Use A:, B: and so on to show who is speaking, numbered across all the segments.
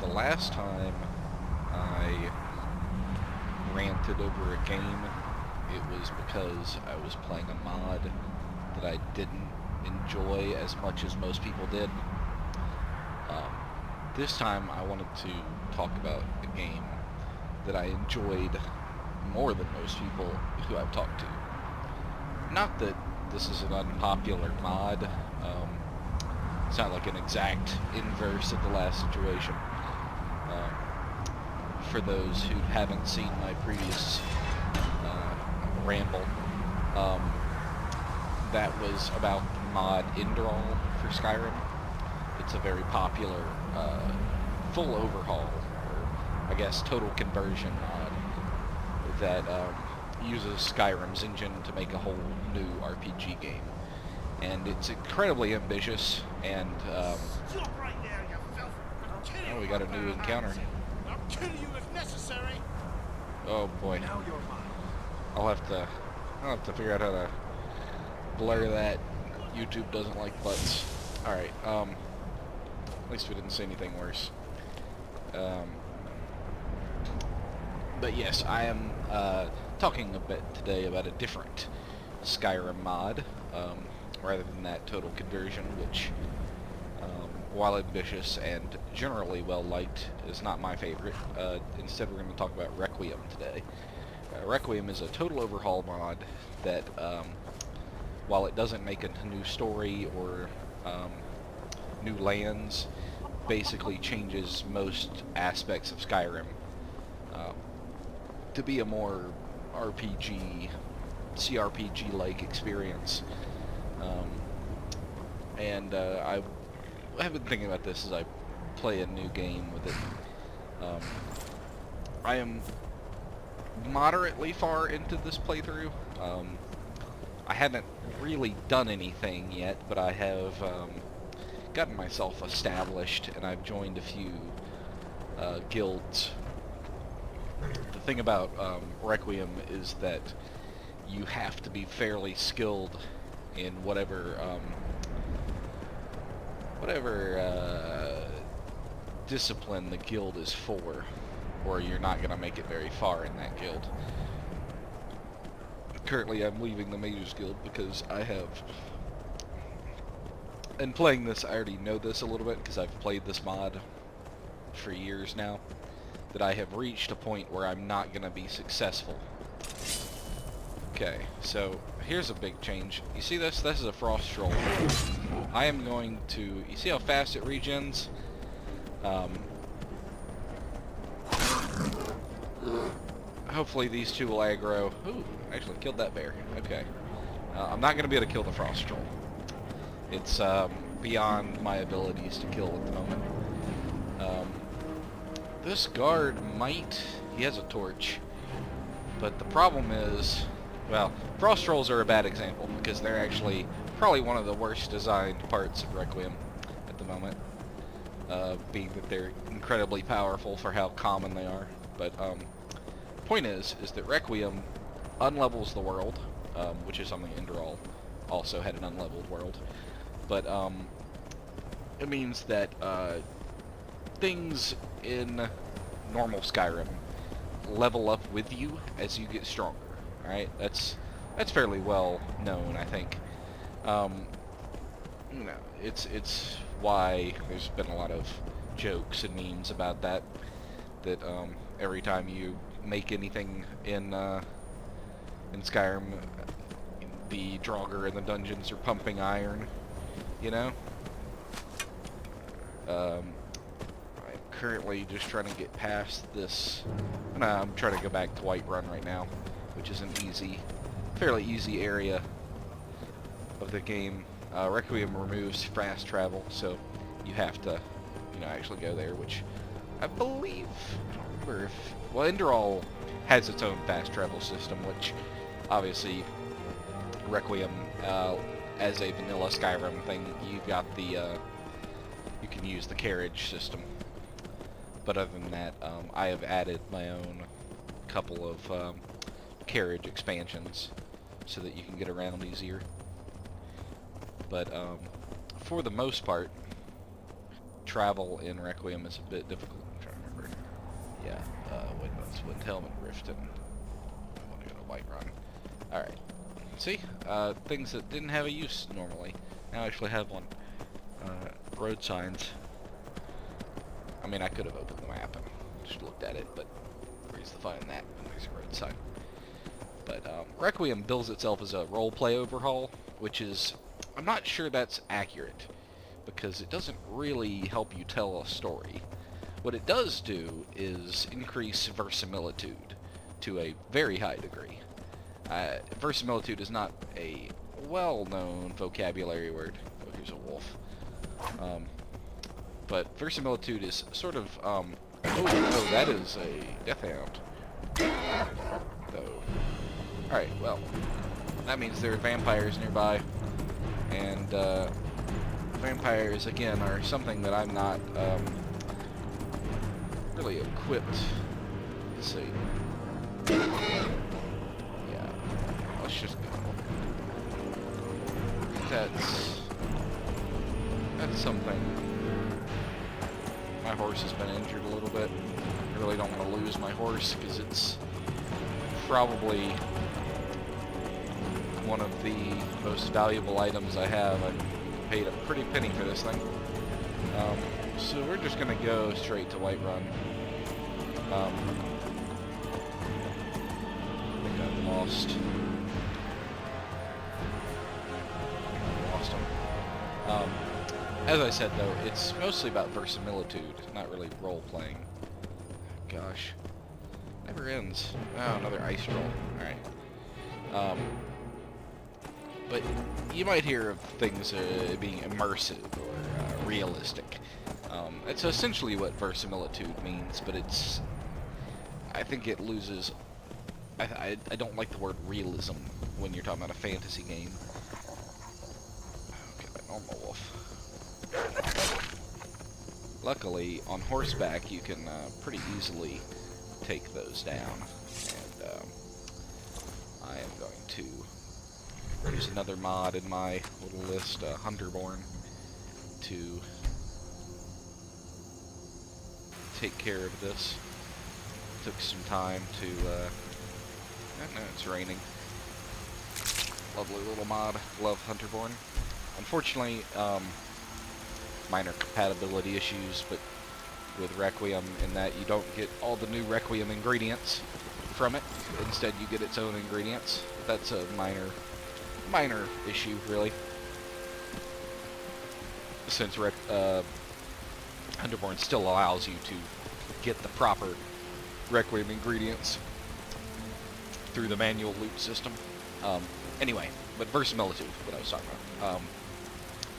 A: the last time I ranted over a game, it was because I was playing a mod that I didn't enjoy as much as most people did. This time I wanted to talk about a game that I enjoyed more than most people who I've talked to. Not that this is an unpopular mod. It's not like an exact inverse of the last situation. For those who haven't seen my previous ramble, that was about the mod Indrall for Skyrim. It's a very popular full overhaul, or I guess total conversion mod that uses Skyrim's engine to make a whole new RPG game. And it's incredibly ambitious, and
B: Stop right there, you filth!
A: oh, we got a new encounter.
B: I'll kill you if necessary.
A: Oh boy.
B: Now you're mine.
A: I'll have to figure out how to blur that. YouTube doesn't like butts. Alright, at least we didn't say anything worse. But yes, I am talking a bit today about a different Skyrim mod, rather than that total conversion, which, while ambitious and generally well-liked, is not my favorite. Instead, we're going to talk about Requiem today. Requiem is a total overhaul mod that, while it doesn't make a new story or new lands, basically changes most aspects of Skyrim to be a more RPG, CRPG-like experience. I have been thinking about this as I play a new game with it. I am moderately far into this playthrough. I haven't really done anything yet, but I have gotten myself established, and I've joined a few guilds. The thing about Requiem is that you have to be fairly skilled in whatever discipline the guild is for, or you're not going to make it very far in that guild. Currently I'm leaving the Mages Guild because I have, and playing this I already know this a little bit because I've played this mod for years now, that I have reached a point where I'm not going to be successful. Okay, so here's a big change. You see this? This is a frost troll. I am going to, you see how fast it regens? Hopefully these two will aggro. Ooh, actually killed that bear. Okay. I'm not going to be able to kill the frost troll. It's beyond my abilities to kill at the moment. This guard might, he has a torch, but the problem is, well, frost trolls are a bad example because they're actually probably one of the worst designed parts of Requiem at the moment, being that they're incredibly powerful for how common they are. But the point is that Requiem unlevels the world, which is something Indrall also had an unleveled world, but it means that things in normal Skyrim level up with you as you get stronger. Alright, that's fairly well known, I think. You know, it's why there's been a lot of jokes and memes about that every time you make anything in Skyrim, the Draugr in the dungeons are pumping iron, you know? I'm currently just trying to get past this. I'm trying to go back to Whiterun right now, which is an fairly easy area of the game. Requiem removes fast travel, so you have to, actually go there, which I believe, I don't remember if, well, Indrall has its own fast travel system, which obviously Requiem, as a vanilla Skyrim thing, you've got the, you can use the carriage system. But other than that, I have added my own couple of carriage expansions so that you can get around easier. But for the most part, travel in Requiem is a bit difficult. I'm trying to remember. Yeah, Windmills, Windhelm, and Riften. I want to go to Whiterun. Alright. See? Things that didn't have a use normally now actually have one. Road signs. I mean, I could have opened the map and just looked at it, but where's the fun in that when there's a road sign? But Requiem bills itself as a roleplay overhaul, which is, I'm not sure that's accurate, because it doesn't really help you tell a story. What it does do is increase verisimilitude to a very high degree. Verisimilitude is not a well-known vocabulary word. Oh, here's a wolf. But verisimilitude is sort of, oh no, that is a death hound. Though. Alright, well, that means there are vampires nearby, and, vampires, again, are something that I'm not, really equipped. Let's see. Yeah, let's just go. That's something. My horse has been injured a little bit. I really don't want to lose my horse, because it's probably one of the most valuable items I have. I paid a pretty penny for this thing. So we're just going to go straight to Whiterun. I think I've lost him. As I said, though, it's mostly about verisimilitude, not really role-playing. Gosh. Never ends. Oh, another ice troll. Alright. But you might hear of things being immersive or realistic. That's essentially what verisimilitude means, but it's... I think it loses... I don't like the word realism when you're talking about a fantasy game. Okay, normal wolf. Luckily, on horseback, you can pretty easily take those down. And I am going to use another mod in my little list, Hunterborn, to take care of this. Took some time to, no, it's raining. Lovely little mod. Love Hunterborn. Unfortunately, minor compatibility issues, but with Requiem, in that you don't get all the new Requiem ingredients from it. Instead, you get its own ingredients. But that's a minor issue, really. Since Hunterborn still allows you to get the proper Requiem ingredients through the manual loot system. Anyway, but verisimilitude, what I was talking about.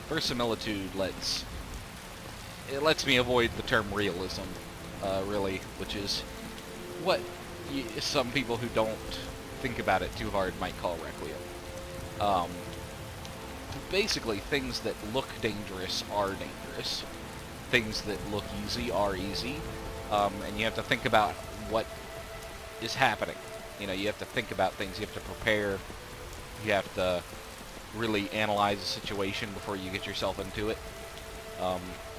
A: Verisimilitude lets me avoid the term realism, really, which is what some people who don't think about it too hard might call Requiem. Basically, things that look dangerous are dangerous. Things that look easy are easy. And you have to think about what is happening. You know, you have to think about things, you have to prepare, you have to really analyze the situation before you get yourself into it.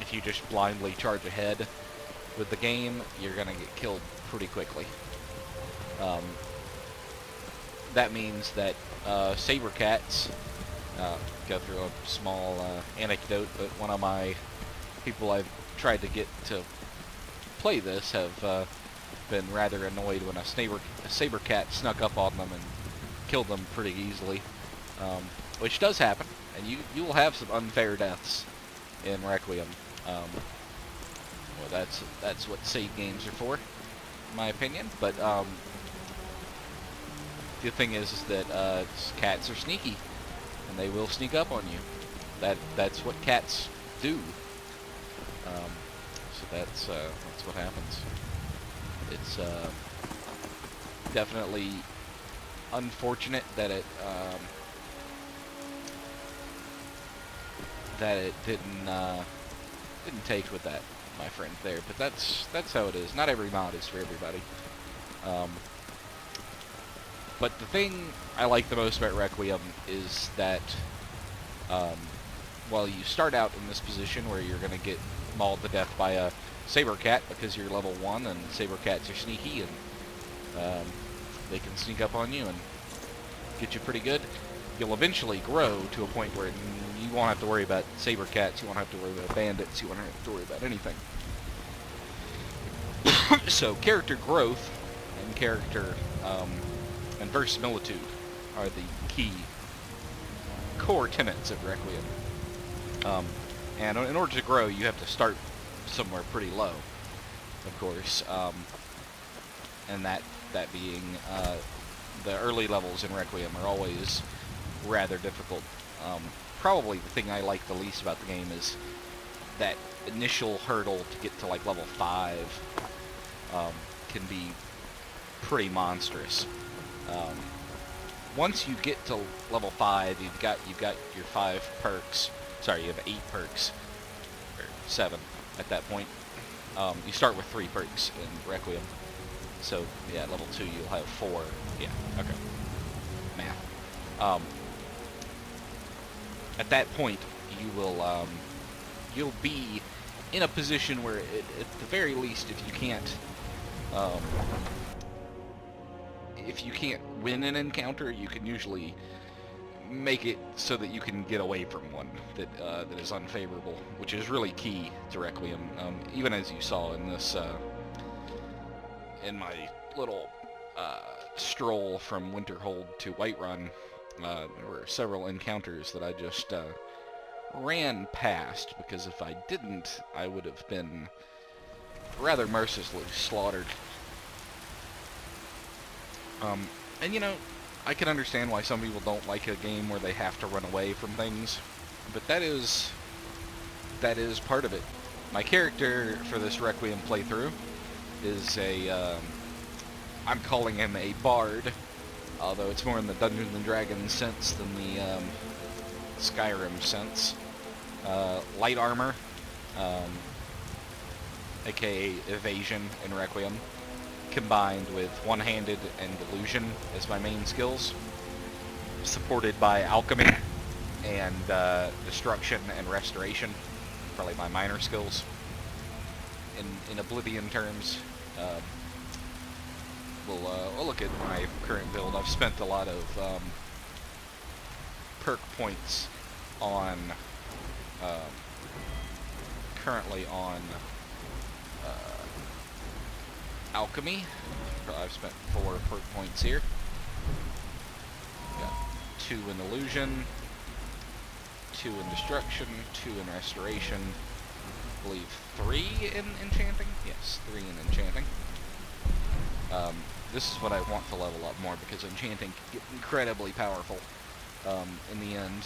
A: If you just blindly charge ahead with the game, you're going to get killed pretty quickly. That means that saber cats, go through a small anecdote, but one of my people I've tried to get to play this have been rather annoyed when a saber cat snuck up on them and killed them pretty easily, which does happen, and you will have some unfair deaths in Requiem. Well, that's what save games are for, in my opinion. But the thing is that cats are sneaky, and they will sneak up on you. That's what cats do. So that's what happens. It's definitely unfortunate that it didn't take with that, my friend there. But that's how it is. Not every mod is for everybody. But the thing I like the most about Requiem is that while you start out in this position where you're going to get mauled to death by a saber cat because you're level 1 and saber cats are sneaky and they can sneak up on you and get you pretty good. You'll eventually grow to a point where you won't have to worry about saber cats, you won't have to worry about bandits, you won't have to worry about anything. So character growth and character and verisimilitude are the key core tenets of Requiem. And in order to grow, you have to start somewhere pretty low, of course, and that being the early levels in Requiem are always rather difficult. Probably the thing I like the least about the game is that initial hurdle to get to like level 5 can be pretty monstrous. Once you get to level 5, you've got your 5 perks. Sorry, you have 8 perks, or 7 at that point. You start with 3 perks in Requiem. So yeah, at level 2 you'll have 4. Yeah, okay. Math. At that point, you will you'll be in a position where, at the very least, if you can't win an encounter, you can usually make it so that you can get away from one that is unfavorable, which is really key to Requiem. Even as you saw in this, in my little stroll from Winterhold to Whiterun, there were several encounters that I just ran past, because if I didn't, I would have been rather mercilessly slaughtered. And you know, I can understand why some people don't like a game where they have to run away from things, but that is part of it. My character for this Requiem playthrough is I'm calling him a bard, although it's more in the Dungeons and Dragons sense than the Skyrim sense. Light armor, aka evasion in Requiem, combined with one-handed and illusion as my main skills, supported by alchemy and destruction and restoration, probably my minor skills. In Oblivion terms, we'll look at my current build. I've spent a lot of perk points on, currently on alchemy. I've spent 4 perk points here. Got 2 in illusion, 2 in destruction, 2 in restoration, I believe 3 in enchanting? Yes, 3 in enchanting. This is what I want to level up more, because enchanting can get incredibly powerful in the end.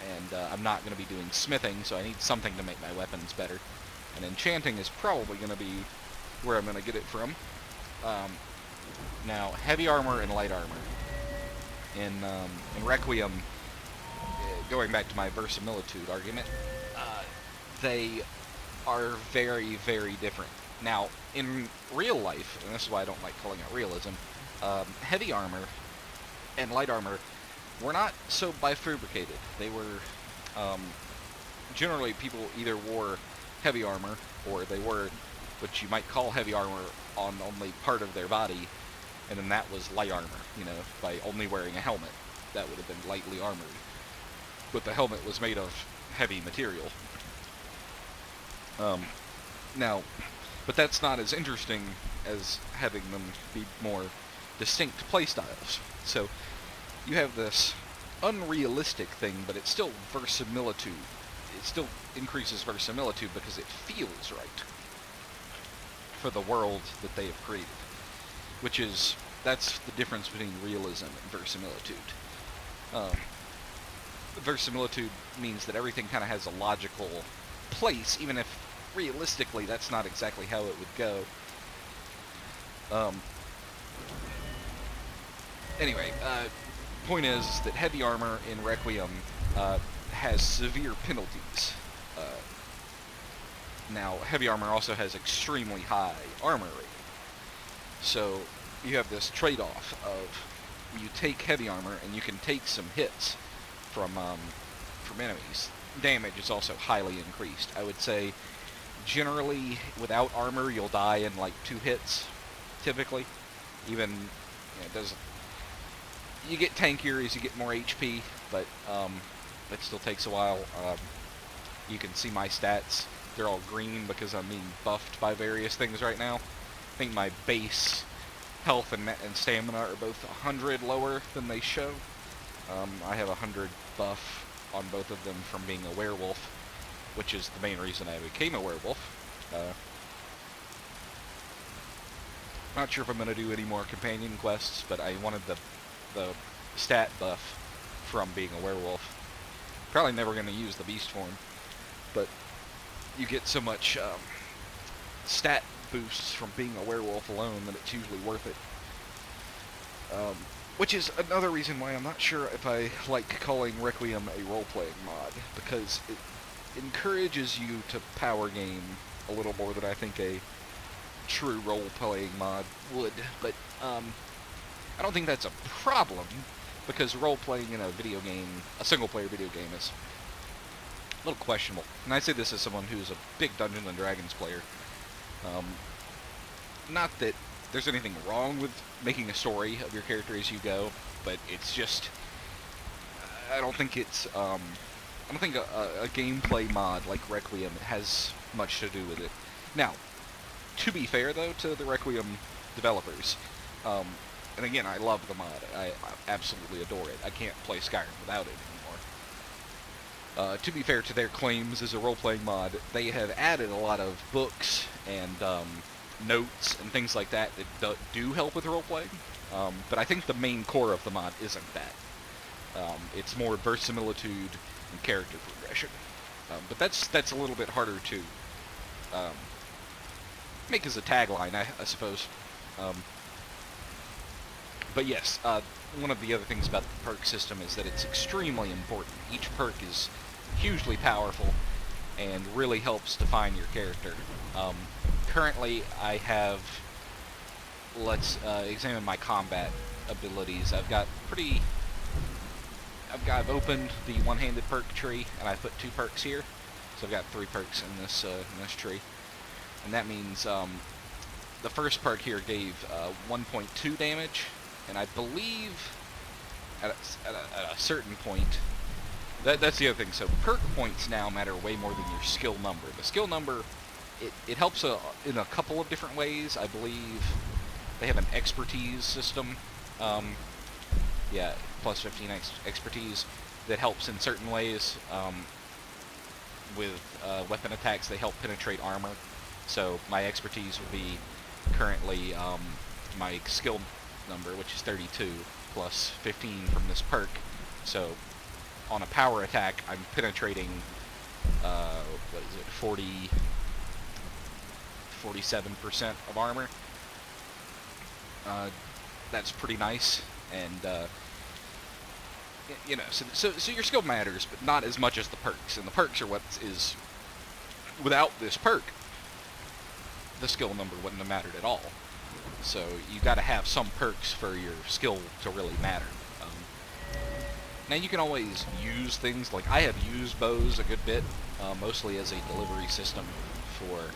A: And I'm not going to be doing smithing, so I need something to make my weapons better. And enchanting is probably going to be where I'm going to get it from. Now, heavy armor and light armor. In Requiem, going back to my verisimilitude argument, they are very, very different. Now, in real life, and this is why I don't like calling it realism, heavy armor and light armor were not so bifurcated. They were, generally people either wore heavy armor, or they were what you might call heavy armor on only part of their body, and then that was light armor, you know, by only wearing a helmet. That would have been lightly armored. But the helmet was made of heavy material. Now, but that's not as interesting as having them be more distinct playstyles. So, you have this unrealistic thing, but it's still verisimilitude. It still increases verisimilitude because it feels right for the world that they have created. That's the difference between realism and verisimilitude. Verisimilitude means that everything kind of has a logical place, even if realistically that's not exactly how it would go. Anyway, point is that heavy armor in Requiem has severe penalties. Now, heavy armor also has extremely high armor rating. So, you have this trade-off of you take heavy armor and you can take some hits from enemies. Damage is also highly increased. I would say generally, without armor, you'll die in like 2 hits, typically. Even, it doesn't... You get tankier as you get more HP, but it still takes a while. You can see my stats. They're all green because I'm being buffed by various things right now. I think my base health and stamina are both 100 lower than they show. I have 100 buff on both of them from being a werewolf, which is the main reason I became a werewolf. Not sure if I'm going to do any more companion quests, but I wanted the stat buff from being a werewolf. Probably never going to use the beast form, but you get so much stat boosts from being a werewolf alone that it's usually worth it. Which is another reason why I'm not sure if I like calling Requiem a role-playing mod, because it encourages you to power game a little more than I think a true role-playing mod would, but I don't think that's a problem, because role-playing in a video game, a single-player video game, is a little questionable. And I say this as someone who's a big Dungeons & Dragons player. Not that there's anything wrong with making a story of your character as you go, but it's just, I don't think it's, I don't think a gameplay mod like Requiem has much to do with it. Now, to be fair though to the Requiem developers, and again, I love the mod. I absolutely adore it. I can't play Skyrim without it anymore. To be fair to their claims as a role-playing mod, they have added a lot of books and notes and things like that that do help with role-playing. But I think the main core of the mod isn't that. It's more verisimilitude and character progression. But that's a little bit harder to make as a tagline, I suppose. But yes, one of the other things about the perk system is that it's extremely important. Each perk is hugely powerful and really helps define your character. Currently, I have... Let's examine my combat abilities. I've opened the one-handed perk tree, and I put 2 perks here. So I've got 3 perks in this tree. And that means the first perk here gave 1.2 damage, and I believe at a certain point... That's the other thing. So perk points now matter way more than your skill number. The skill number, it helps in a couple of different ways. I believe they have an expertise system. Yeah, plus 15 expertise that helps in certain ways. With weapon attacks, they help penetrate armor. So my expertise would be currently my skill number, which is 32, plus 15 from this perk. So on a power attack, I'm penetrating, what is it, 47% of armor. That's pretty nice, and you know, so your skill matters, but not as much as the perks, and the perks are what is, without this perk, the skill number wouldn't have mattered at all. So you gotta have some perks for your skill to really matter. Now you can always use things, like I have used bows a good bit, mostly as a delivery system for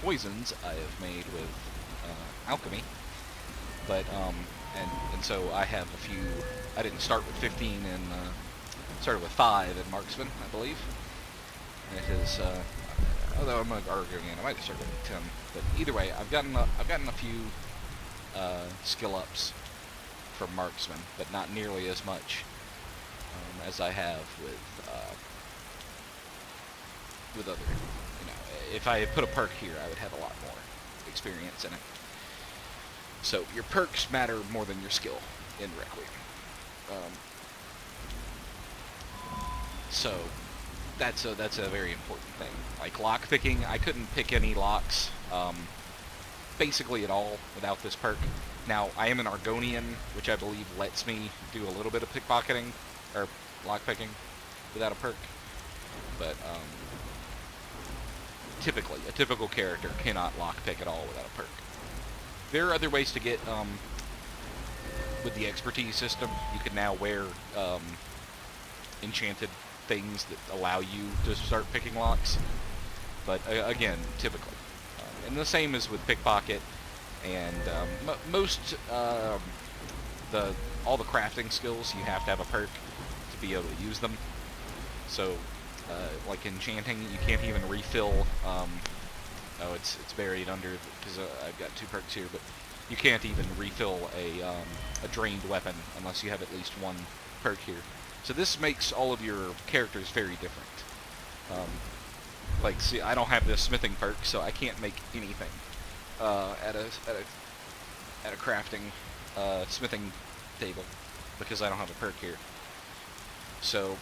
A: poisons I have made with alchemy. But, and so I have a few, I didn't start with 15 and started with 5 in Marksman, I believe. And it is, although I'm going to argue again, I might have started with 10. But either way, I've gotten a few skill ups from Marksman, but not nearly as much as I have with other, you know, if I had put a perk here, I would have a lot more experience in it. So your perks matter more than your skill in Requiem. So that's a very important thing. Like lock picking, I couldn't pick any locks basically at all without this perk. Now I am an Argonian, which I believe lets me do a little bit of pickpocketing or lock picking without a perk, but typically a typical character cannot lock pick at all without a perk. There are other ways to get, with the expertise system, you can now wear enchanted things that allow you to start picking locks. but again, typically. And the same is with pickpocket, and most all the crafting skills, you have to have a perk to be able to use them. So, like enchanting, you can't even refill. Oh, it's buried under because I've got 2 perks here, but you can't even refill a drained weapon unless you have at least 1 perk here. So this makes all of your characters very different. Like, see, I don't have this smithing perk, so I can't make anything at a crafting smithing table because I don't have a perk here. So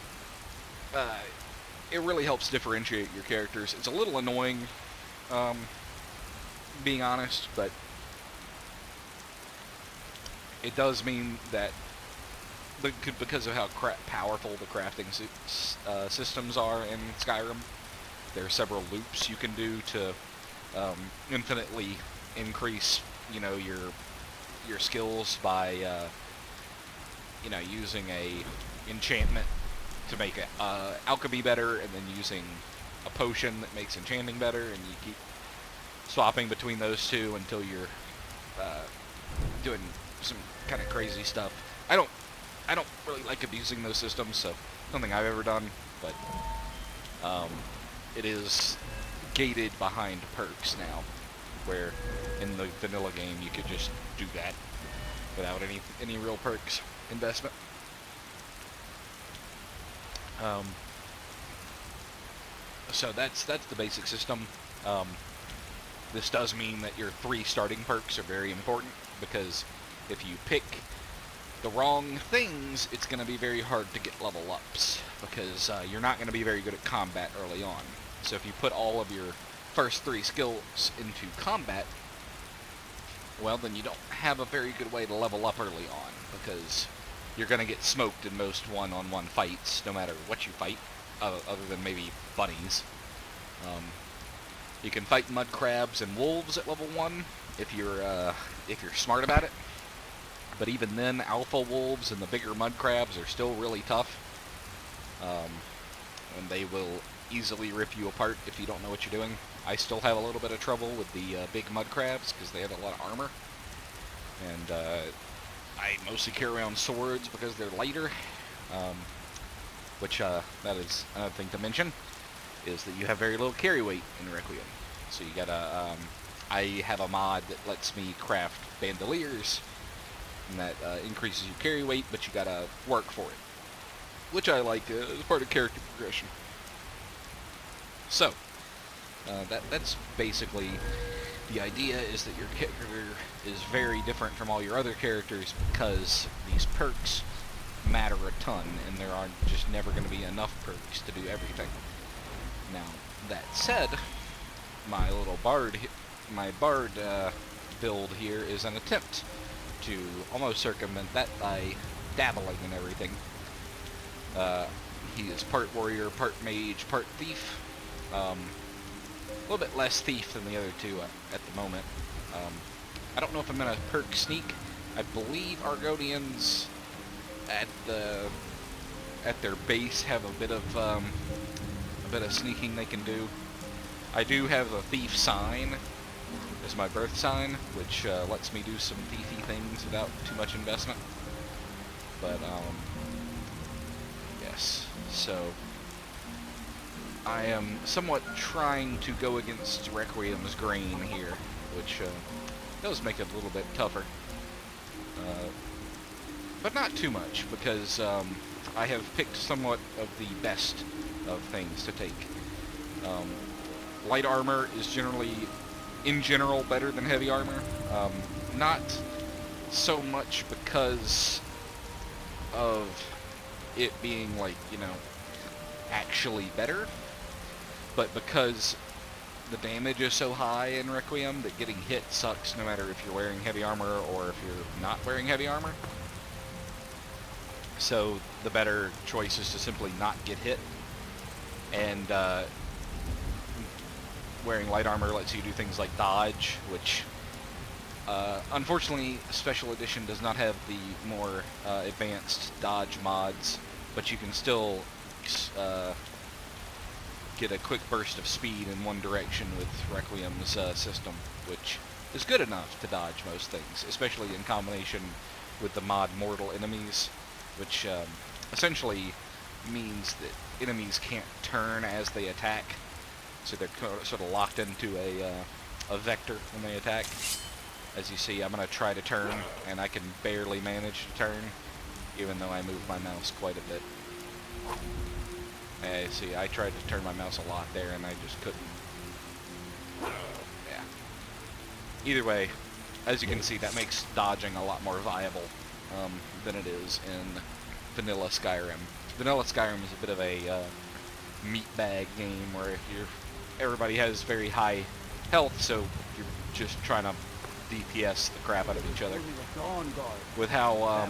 A: it really helps differentiate your characters. It's a little annoying, being honest, but it does mean that because of how powerful the crafting systems are in Skyrim, there are several loops you can do to infinitely increase, you know, your skills by, you know, using a enchantment to make alchemy better, and then using a potion that makes enchanting better, and you keep swapping between those two until you're doing some kind of crazy stuff. I don't really like abusing those systems, so nothing I've ever done, but it is gated behind perks now, where in the vanilla game you could just do that without any real perks investment. So that's the basic system. This does mean that your 3 starting perks are very important, because if you pick the wrong things, it's going to be very hard to get level ups, because you're not going to be very good at combat early on. So if you put all of your first 3 skills into combat, well, then you don't have a very good way to level up early on, because you're going to get smoked in most one-on-one fights, no matter what you fight, other than maybe bunnies. You can fight mud crabs and wolves at level 1 if you're smart about it. But even then, alpha wolves and the bigger mud crabs are still really tough. And they will easily rip you apart if you don't know what you're doing. I still have a little bit of trouble with the big mud crabs because they have a lot of armor. And I mostly carry around swords because they're lighter. Which, that is another thing to mention, is that you have very little carry weight in Requiem. So you gotta, I have a mod that lets me craft bandoliers, and that increases your carry weight, but you gotta work for it, which I like as part of character progression. So, that's basically the idea, is that your character is very different from all your other characters because these perks matter a ton, and there are just never going to be enough perks to do everything. Now, that said, my bard build here is an attempt to almost circumvent that by dabbling in everything. He is part warrior, part mage, part thief. A little bit less thief than the other 2 at the moment. I don't know if I'm going to perk sneak. I believe Argonians at their base have a bit of sneaking they can do. I do have a thief sign as my birth sign, which lets me do some thiefy things without too much investment. But yes, so I am somewhat trying to go against Requiem's grain here, which does make it a little bit tougher. But not too much, because I have picked somewhat of the best of things to take. Light armor is generally, in general, better than heavy armor. Not so much because of it being, like, you know, actually better, but because the damage is so high in Requiem that getting hit sucks no matter if you're wearing heavy armor or if you're not wearing heavy armor. So the better choice is to simply not get hit, and wearing light armor lets you do things like dodge, which unfortunately Special Edition does not have the more advanced dodge mods, but you can still get a quick burst of speed in one direction with Requiem's system, which is good enough to dodge most things, especially in combination with the mod Mortal Enemies, which essentially means that enemies can't turn as they attack, so they're sort of locked into a vector when they attack. As you see, I'm going to try to turn, and I can barely manage to turn, even though I move my mouse quite a bit. See, I tried to turn my mouse a lot there, and I just couldn't. Yeah. Either way, as you can see, that makes dodging a lot more viable than it is in vanilla Skyrim. Vanilla Skyrim is a bit of a meat bag game where everybody has very high health, so you're just trying to DPS the crap out of each other. With how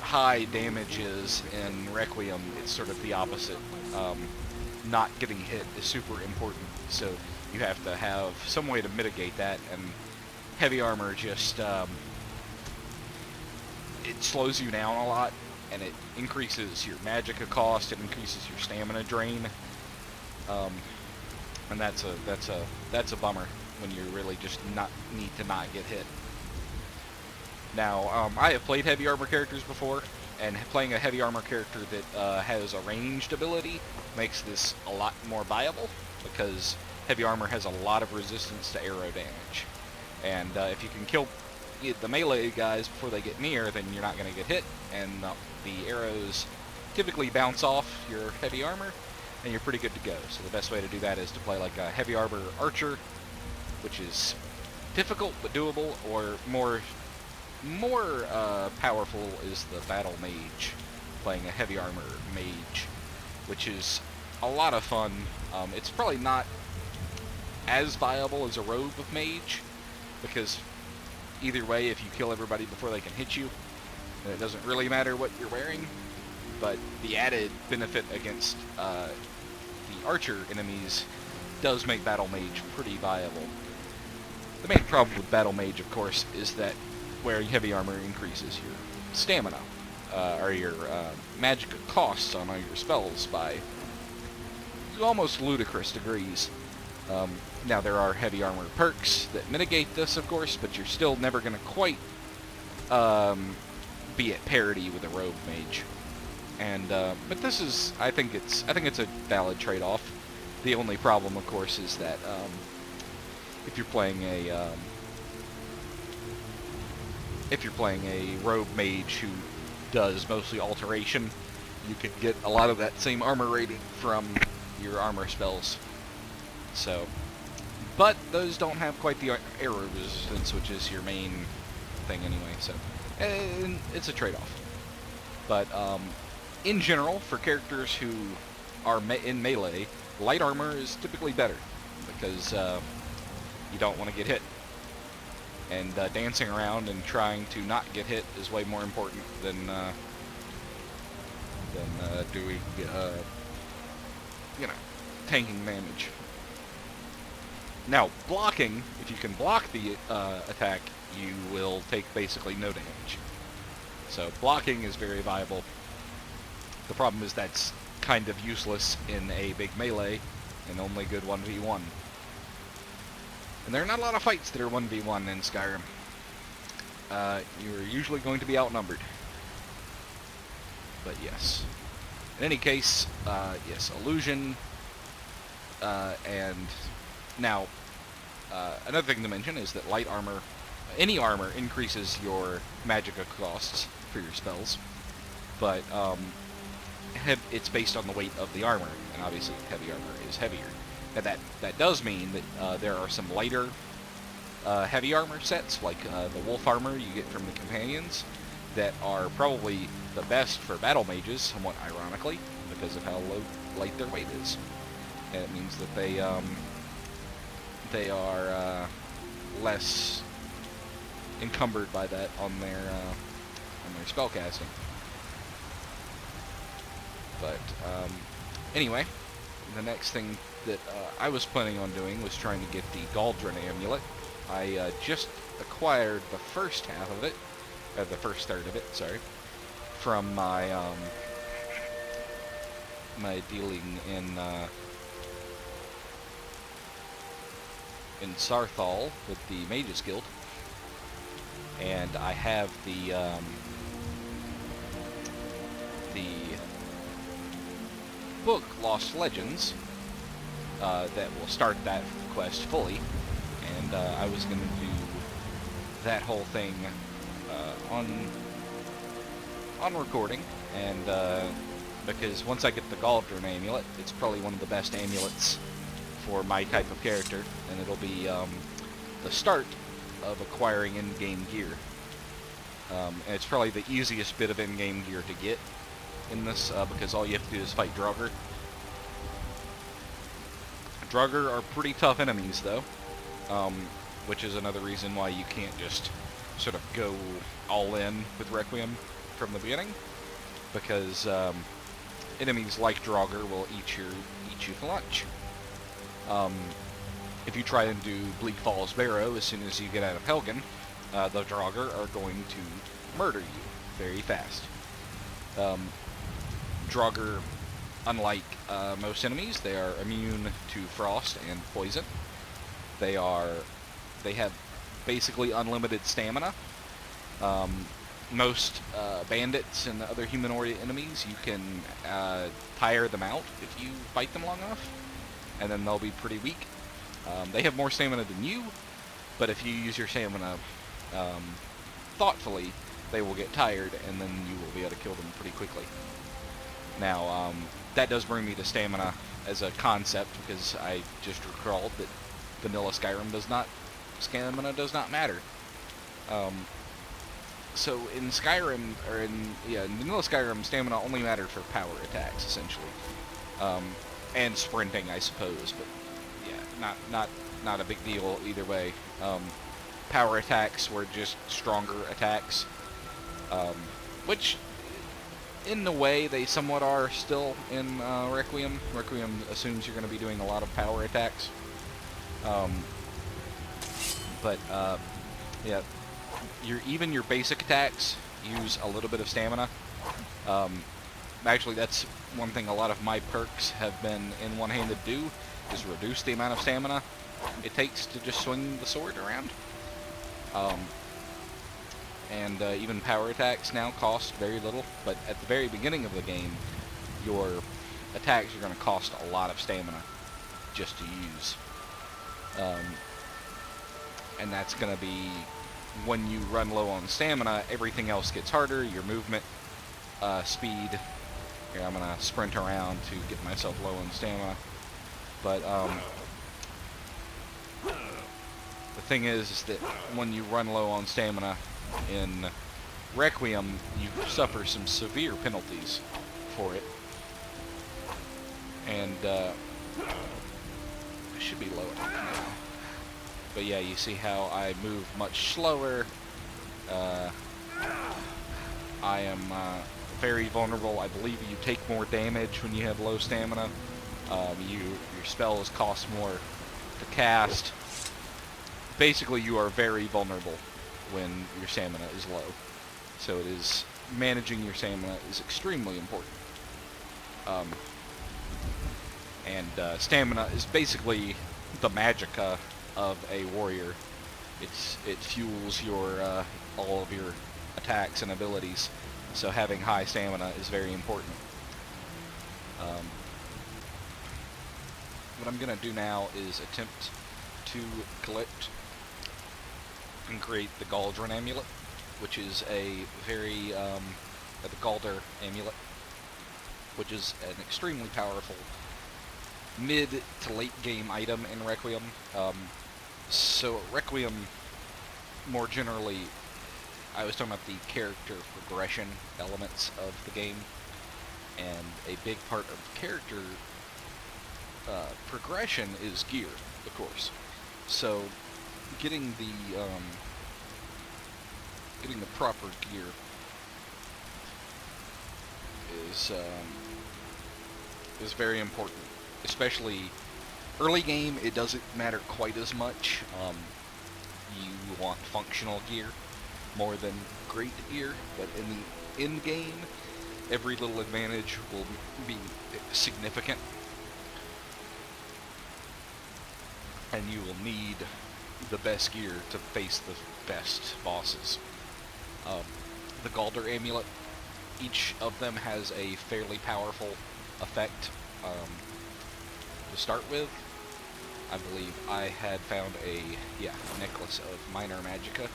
A: high damage is in Requiem, it's sort of the opposite. Not getting hit is super important, so you have to have some way to mitigate that, and heavy armor just it slows you down a lot, and it increases your magicka cost, it increases your stamina drain, and that's a bummer when you really just need to not get hit. Now, I have played heavy armor characters before, and playing a heavy armor character that has a ranged ability makes this a lot more viable, because heavy armor has a lot of resistance to arrow damage. And if you can kill the melee guys before they get near, then you're not going to get hit, and the arrows typically bounce off your heavy armor, and you're pretty good to go. So the best way to do that is to play like a heavy armor archer, which is difficult but doable, or more powerful is the battle mage, playing a heavy armor mage, which is a lot of fun. It's probably not as viable as a robe of mage, because either way, if you kill everybody before they can hit you, then it doesn't really matter what you're wearing. But the added benefit against the archer enemies does make battle mage pretty viable. The main problem with battle mage, of course, is that wearing heavy armor increases your stamina, or your magicka costs on all your spells by almost ludicrous degrees. Now, there are heavy armor perks that mitigate this, of course, but you're still never going to quite be at parity with a rogue mage. And but this is, I think it's a valid trade-off. The only problem, of course, is that if you're playing a rogue mage who does mostly alteration, you could get a lot of that same armor rating from your armor spells. So, but those don't have quite the arrow resistance, which is your main thing anyway. So, and it's a trade-off. But in general, for characters who are in melee, light armor is typically better, because you don't want to get hit. And dancing around and trying to not get hit is way more important than doing, tanking damage. Now, blocking, if you can block the attack, you will take basically no damage. So blocking is very viable. The problem is that's kind of useless in a big melee, and only good 1v1. And there are not a lot of fights that are 1v1 in Skyrim. You're usually going to be outnumbered. But yes. In any case, yes, illusion. And now, another thing to mention is that light armor, any armor, increases your magicka costs for your spells. But it's based on the weight of the armor, and obviously heavy armor is heavier. Now that does mean that there are some lighter heavy armor sets, like the wolf armor you get from the companions, that are probably the best for battle mages, somewhat ironically, because of how light their weight is. And it means that they are less encumbered by that on their spellcasting. But anyway, the next thing that I was planning on doing was trying to get the Galdron amulet. I just acquired the first half of it, the first third of it, sorry, from my my dealing in in Sarthal with the Mages Guild, and I have the book Lost Legends that will start that quest fully, and I was going to do that whole thing on recording, and because once I get the Galdron amulet, it's probably one of the best amulets for my type of character, and it'll be the start of acquiring in-game gear. And it's probably the easiest bit of in-game gear to get in this, because all you have to do is fight Draugr. Draugr are pretty tough enemies, though, which is another reason why you can't just sort of go all in with Requiem from the beginning, because enemies like Draugr will eat you for lunch. If you try and do Bleak Falls Barrow as soon as you get out of Helgen, the Draugr are going to murder you very fast. Draugr, unlike most enemies, they are immune to frost and poison. They have basically unlimited stamina. Most bandits and other humanoid enemies, you can tire them out if you fight them long enough, and then they'll be pretty weak. They have more stamina than you, but if you use your stamina thoughtfully, they will get tired, and then you will be able to kill them pretty quickly. Now, that does bring me to stamina as a concept, because I just recalled that vanilla stamina does not matter. So in Skyrim, or in vanilla Skyrim, stamina only mattered for power attacks, essentially. And sprinting, I suppose, but yeah, not a big deal either way. Power attacks were just stronger attacks, which in a way they somewhat are still in Requiem. Requiem assumes you're going to be doing a lot of power attacks. Yeah, even your basic attacks use a little bit of stamina. Actually, that's one thing a lot of my perks have been in one-handed do, is reduce the amount of stamina it takes to just swing the sword around. Even power attacks now cost very little, but at the very beginning of the game, your attacks are going to cost a lot of stamina just to use. And that's going to be, when you run low on stamina, everything else gets harder. Your movement, speed. Here, I'm going to sprint around to get myself low on stamina. But the thing is that when you run low on stamina in Requiem, you suffer some severe penalties for it. And I should be low enough now. But yeah, you see how I move much slower. I am very vulnerable. I believe you take more damage when you have low stamina. Your spells cost more to cast. Basically, you are very vulnerable when your stamina is low. So it is, managing your stamina is extremely important. Stamina is basically the magicka of a warrior. It fuels your all of your attacks and abilities. So having high stamina is very important. What I'm going to do now is attempt to collect and create the Galdron amulet, which is a very, the Galder amulet, which is an extremely powerful mid to late game item in Requiem. So Requiem, more generally, I was talking about the character progression elements of the game, and a big part of character progression is gear, of course. So getting the proper gear is very important, especially early game. It doesn't matter quite as much. You want functional gear more than great gear, but in the end game, every little advantage will be significant. and you will need the best gear to face the best bosses. The Galder Amulet, each of them has a fairly powerful effect to start with. I believe I had found a necklace of Minor Magica,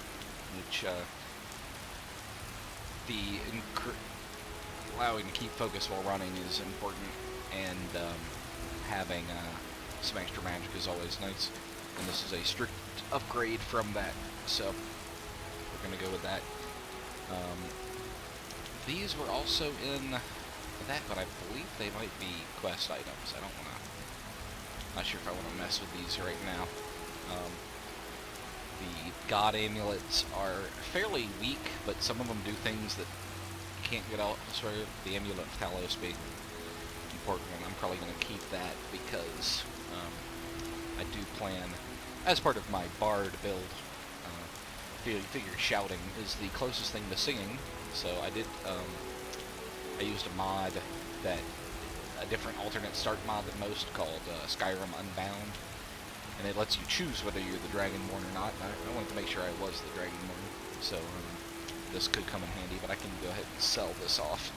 A: which allowing to keep focus while running is important, and having some extra magic is always nice. And this is a strict upgrade from that, so we're gonna go with that. These were also in that, but I believe they might be quest items. I don't wanna. Not sure if I want to mess with these right now. The God Amulets are fairly weak, but some of them do things that you can't get elsewhere. The Amulet of Talos being important one. I'm probably going to keep that because I do plan, as part of my Bard build, figure shouting is the closest thing to singing. So I did, I used a mod that a different alternate start mod than most called Skyrim Unbound, and it lets you choose whether you're the Dragonborn or not. I wanted to make sure I was the Dragonborn, so this could come in handy, but I can go ahead and sell this off.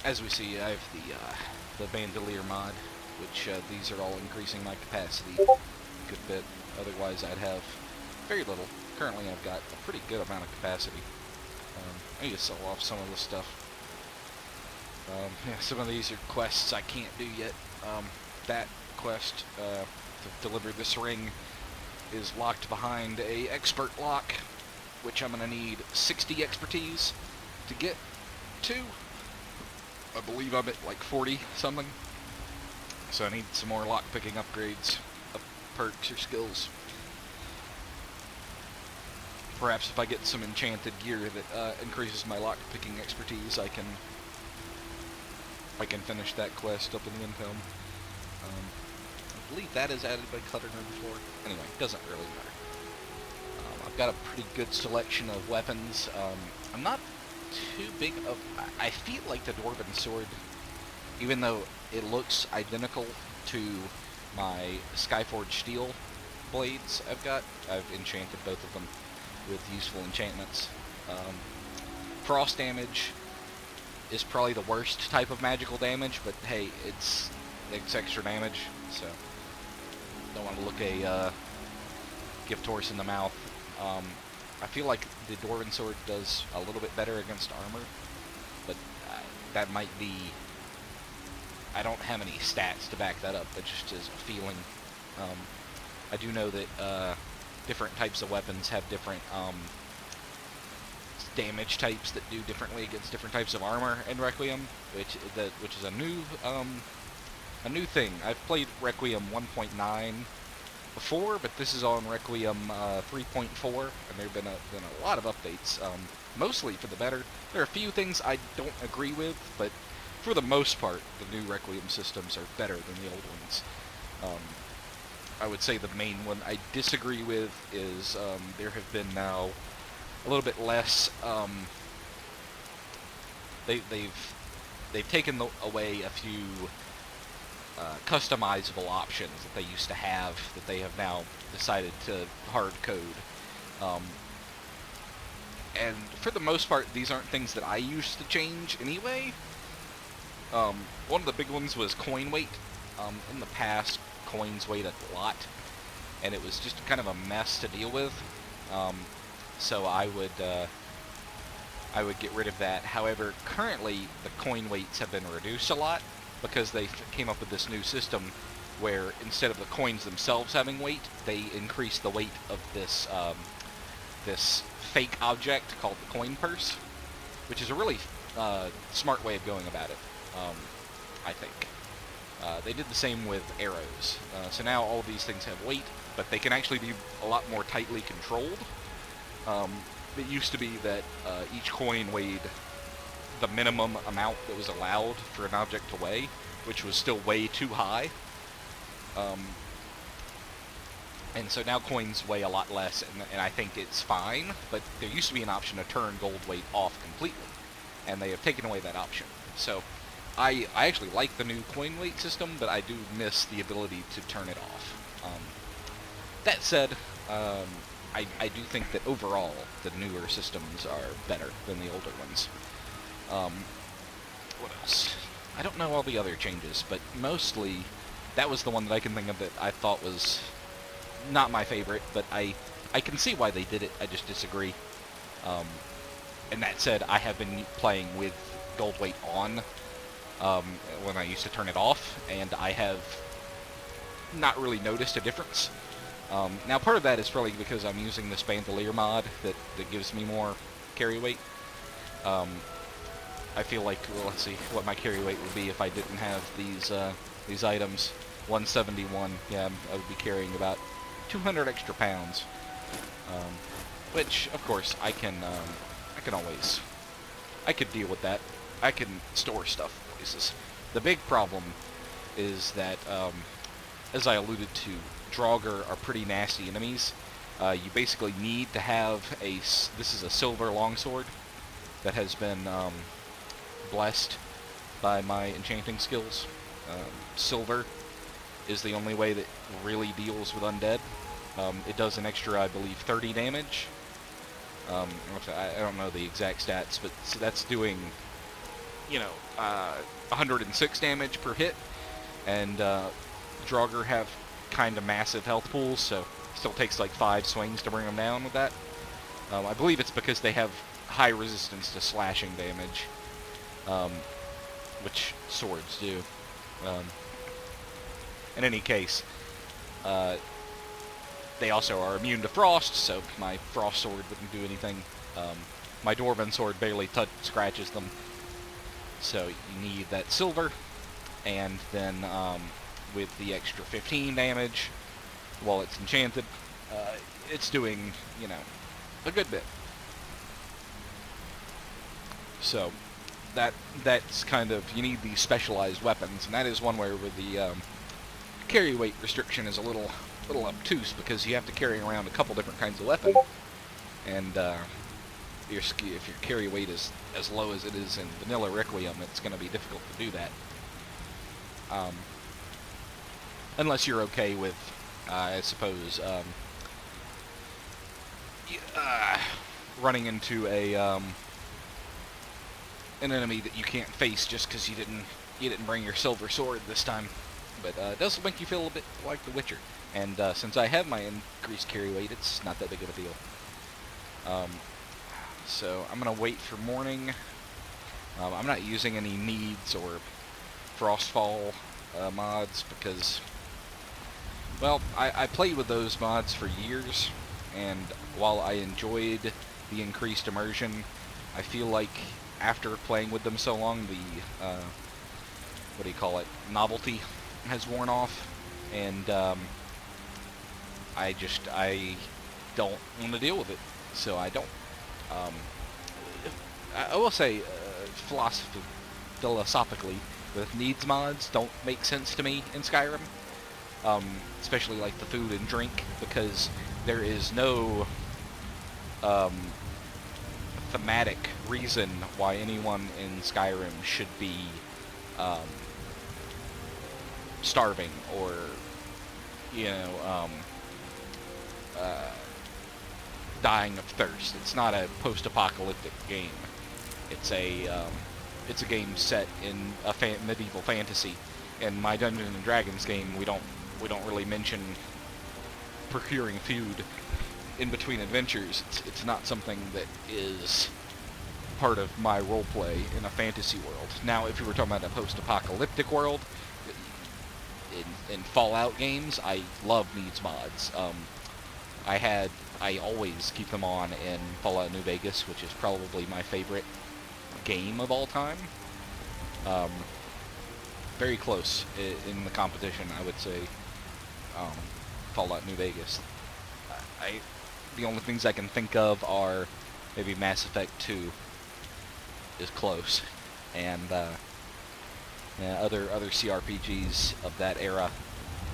A: As we see, I have the Bandolier mod, which these are all increasing my capacity a good bit. Otherwise, I'd have very little. Currently, I've got a pretty good amount of capacity. I need to sell off some of this stuff. Yeah, some of these are quests I can't do yet. That quest to deliver this ring is locked behind a expert lock, which I'm going to need 60 expertise to get to. I believe I'm at like 40 something. So I need some more lock picking upgrades, perks or skills. Perhaps if I get some enchanted gear that increases my lock picking expertise, I can finish that quest up in Windhelm. I believe that is added by Clutter number 4. Anyway, doesn't really matter. I've got a pretty good selection of weapons. I'm not too big of... I feel like the Dwarven Sword, even though it looks identical to my Skyforged Steel blades I've enchanted both of them with useful enchantments. Frost damage is probably the worst type of magical damage, but hey, it's extra damage, so don't want to look a gift horse in the mouth. I feel like the Dwarven Sword does a little bit better against armor, but that might be... I don't have any stats to back that up, but just as a feeling. I do know that different types of weapons have different damage types that do differently against different types of armor in Requiem, which is a new thing. I've played Requiem 1.9 before, but this is on Requiem 3.4, and there have been a lot of updates, mostly for the better. There are a few things I don't agree with, but for the most part, the new Requiem systems are better than the old ones. I would say the main one I disagree with is there have been now a little bit less. They've taken away a few customizable options that they used to have that they have now decided to hard code. And for the most part, these aren't things that I used to change anyway. One of the big ones was coin weight. In the past, coins weighed a lot, and it was just kind of a mess to deal with. So I would get rid of that. However, currently the coin weights have been reduced a lot because they came up with this new system where instead of the coins themselves having weight, they increase the weight of this this fake object called the coin purse, which is a really smart way of going about it, I think. They did the same with arrows. So now all of these things have weight, but they can actually be a lot more tightly controlled. It used to be that each coin weighed the minimum amount that was allowed for an object to weigh, which was still way too high. And so now coins weigh a lot less, and I think it's fine, but there used to be an option to turn gold weight off completely, and they have taken away that option. So I actually like the new coin weight system, but I do miss the ability to turn it off. That said, I do think that overall the newer systems are better than the older ones. What else? I don't know all the other changes, but mostly that was the one that I can think of that I thought was not my favorite, but I can see why they did it. I just disagree. And that said, I have been playing with gold weight on when I used to turn it off, and I have not really noticed a difference. Now, part of that is probably because I'm using this bandolier mod that gives me more carry weight. I feel like, well, let's see what my carry weight would be if I didn't have these items. 171. Yeah, I would be carrying about 200 extra pounds. Which, of course, I can always, I could deal with that. I can store stuff places. The big problem is that, as I alluded to, Draugr are pretty nasty enemies. You basically need to have this is a silver longsword that has been blessed by my enchanting skills. Silver is the only way that really deals with undead. It does an extra, I believe, 30 damage. I don't know the exact stats, but so that's doing, 106 damage per hit, and Draugr have kind of massive health pools, so still takes like 5 swings to bring them down with that. I believe it's because they have high resistance to slashing damage, which swords do. In any case, they also are immune to frost, so my frost sword wouldn't do anything. My dwarven sword barely scratches them. So you need that silver, and then with the extra 15 damage while it's enchanted, it's doing, a good bit. So that's kind of, you need these specialized weapons, and that is one where the carry weight restriction is a little obtuse, because you have to carry around a couple different kinds of weapon, and if your carry weight is as low as it is in vanilla Requiem, it's going to be difficult to do that. Unless you're okay with, I suppose, running into an enemy that you can't face just because you didn't bring your silver sword this time. But it does make you feel a bit like The Witcher. And since I have my increased carry weight, it's not that big of a deal. So I'm going to wait for morning. I'm not using any needs or frostfall mods because, well, I played with those mods for years, and while I enjoyed the increased immersion, I feel like after playing with them so long, the novelty has worn off, and I don't want to deal with it, so I don't. I will say, philosophically, the needs mods don't make sense to me in Skyrim, especially like the food and drink, because there is no thematic reason why anyone in Skyrim should be starving or, dying of thirst. It's not a post-apocalyptic game. It's a game set in a medieval fantasy. In my Dungeons and Dragons game, we don't really mention procuring food in between adventures. It's not something that is part of my roleplay in a fantasy world. Now, if you were talking about a post-apocalyptic world, in Fallout games, I love needs mods. I always keep them on in Fallout New Vegas, which is probably my favorite game of all time. Very close in the competition, I would say. Fallout New Vegas. The only things I can think of are maybe Mass Effect 2 is close, and other CRPGs of that era,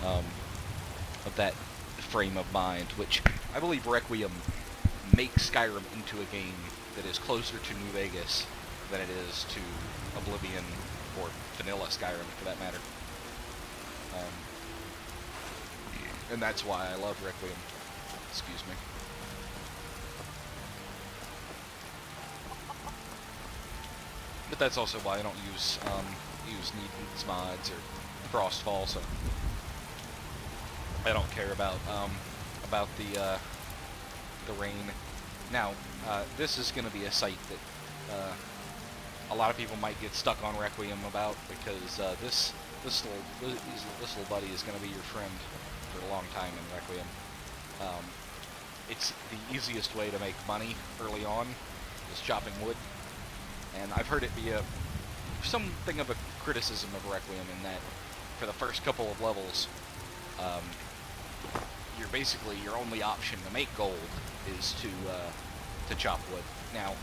A: of that frame of mind, which I believe Requiem makes Skyrim into a game that is closer to New Vegas than it is to Oblivion or vanilla Skyrim for that matter. And that's why I love Requiem. Excuse me. But that's also why I don't use Need's mods or Frostfall, so I don't care about the rain. Now, this is going to be a site that a lot of people might get stuck on Requiem about, because this little buddy is going to be your friend for a long time in Requiem. It's the easiest way to make money early on is chopping wood, and I've heard it be something of a criticism of Requiem in that for the first couple of levels, your only option to make gold is to chop wood. Now,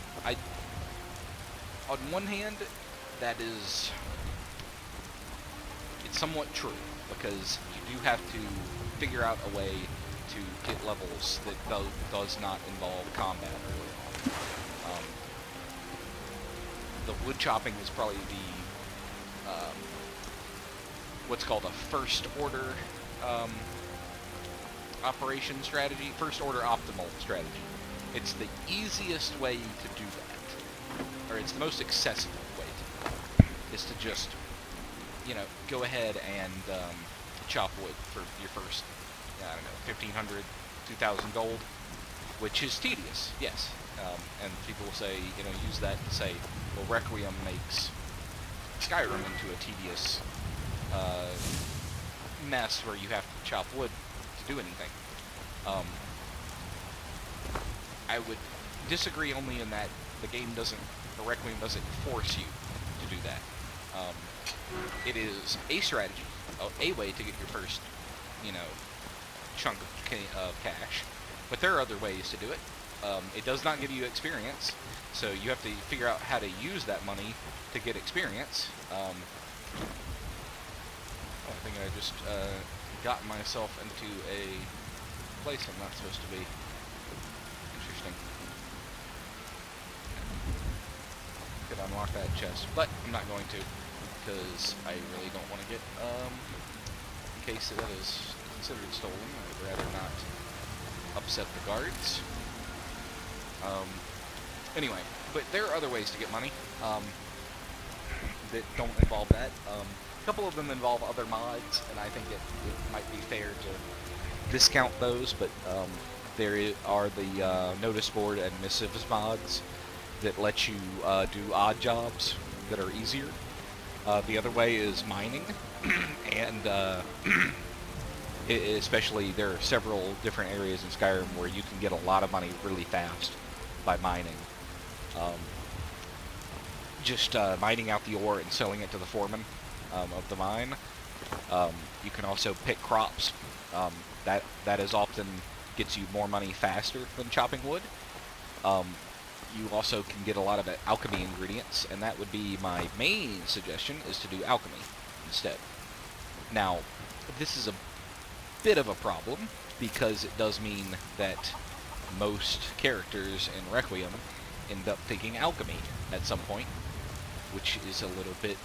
A: on one hand, it's somewhat true, because you do have to figure out a way to get levels that does not involve combat early on. The wood chopping is probably the what's called a first order operation strategy, first order optimal strategy. It's the easiest way to do that, or it's the most accessible way to do that, is to just, go ahead and chop wood for your first, I don't know, 1,500, 2,000 gold, which is tedious, yes. And people will say, use that to say, well, Requiem makes Skyrim into a tedious mess where you have to chop wood to do anything. I would disagree only in that the Requiem doesn't force you to do that. It is a strategy, a way to get your first, chunk of cash, but there are other ways to do it. It does not give you experience, so you have to figure out how to use that money to get experience. I think I just got myself into a place I'm not supposed to be. Interesting. Could unlock that chest, but I'm not going to, because I really don't want to get, in case that is considered stolen, I'd rather not upset the guards. Anyway, but there are other ways to get money that don't involve that. A couple of them involve other mods, and I think it might be fair to discount those, but there are the notice board and missives mods that let you do odd jobs that are easier. The other way is mining, and especially there are several different areas in Skyrim where you can get a lot of money really fast by mining. Just mining out the ore and selling it to the foreman of the mine. You can also pick crops. That is often gets you more money faster than chopping wood. You also can get a lot of alchemy ingredients, and that would be my main suggestion, is to do alchemy instead. Now, this is a bit of a problem, because it does mean that most characters in Requiem end up taking alchemy at some point, which is a little bit,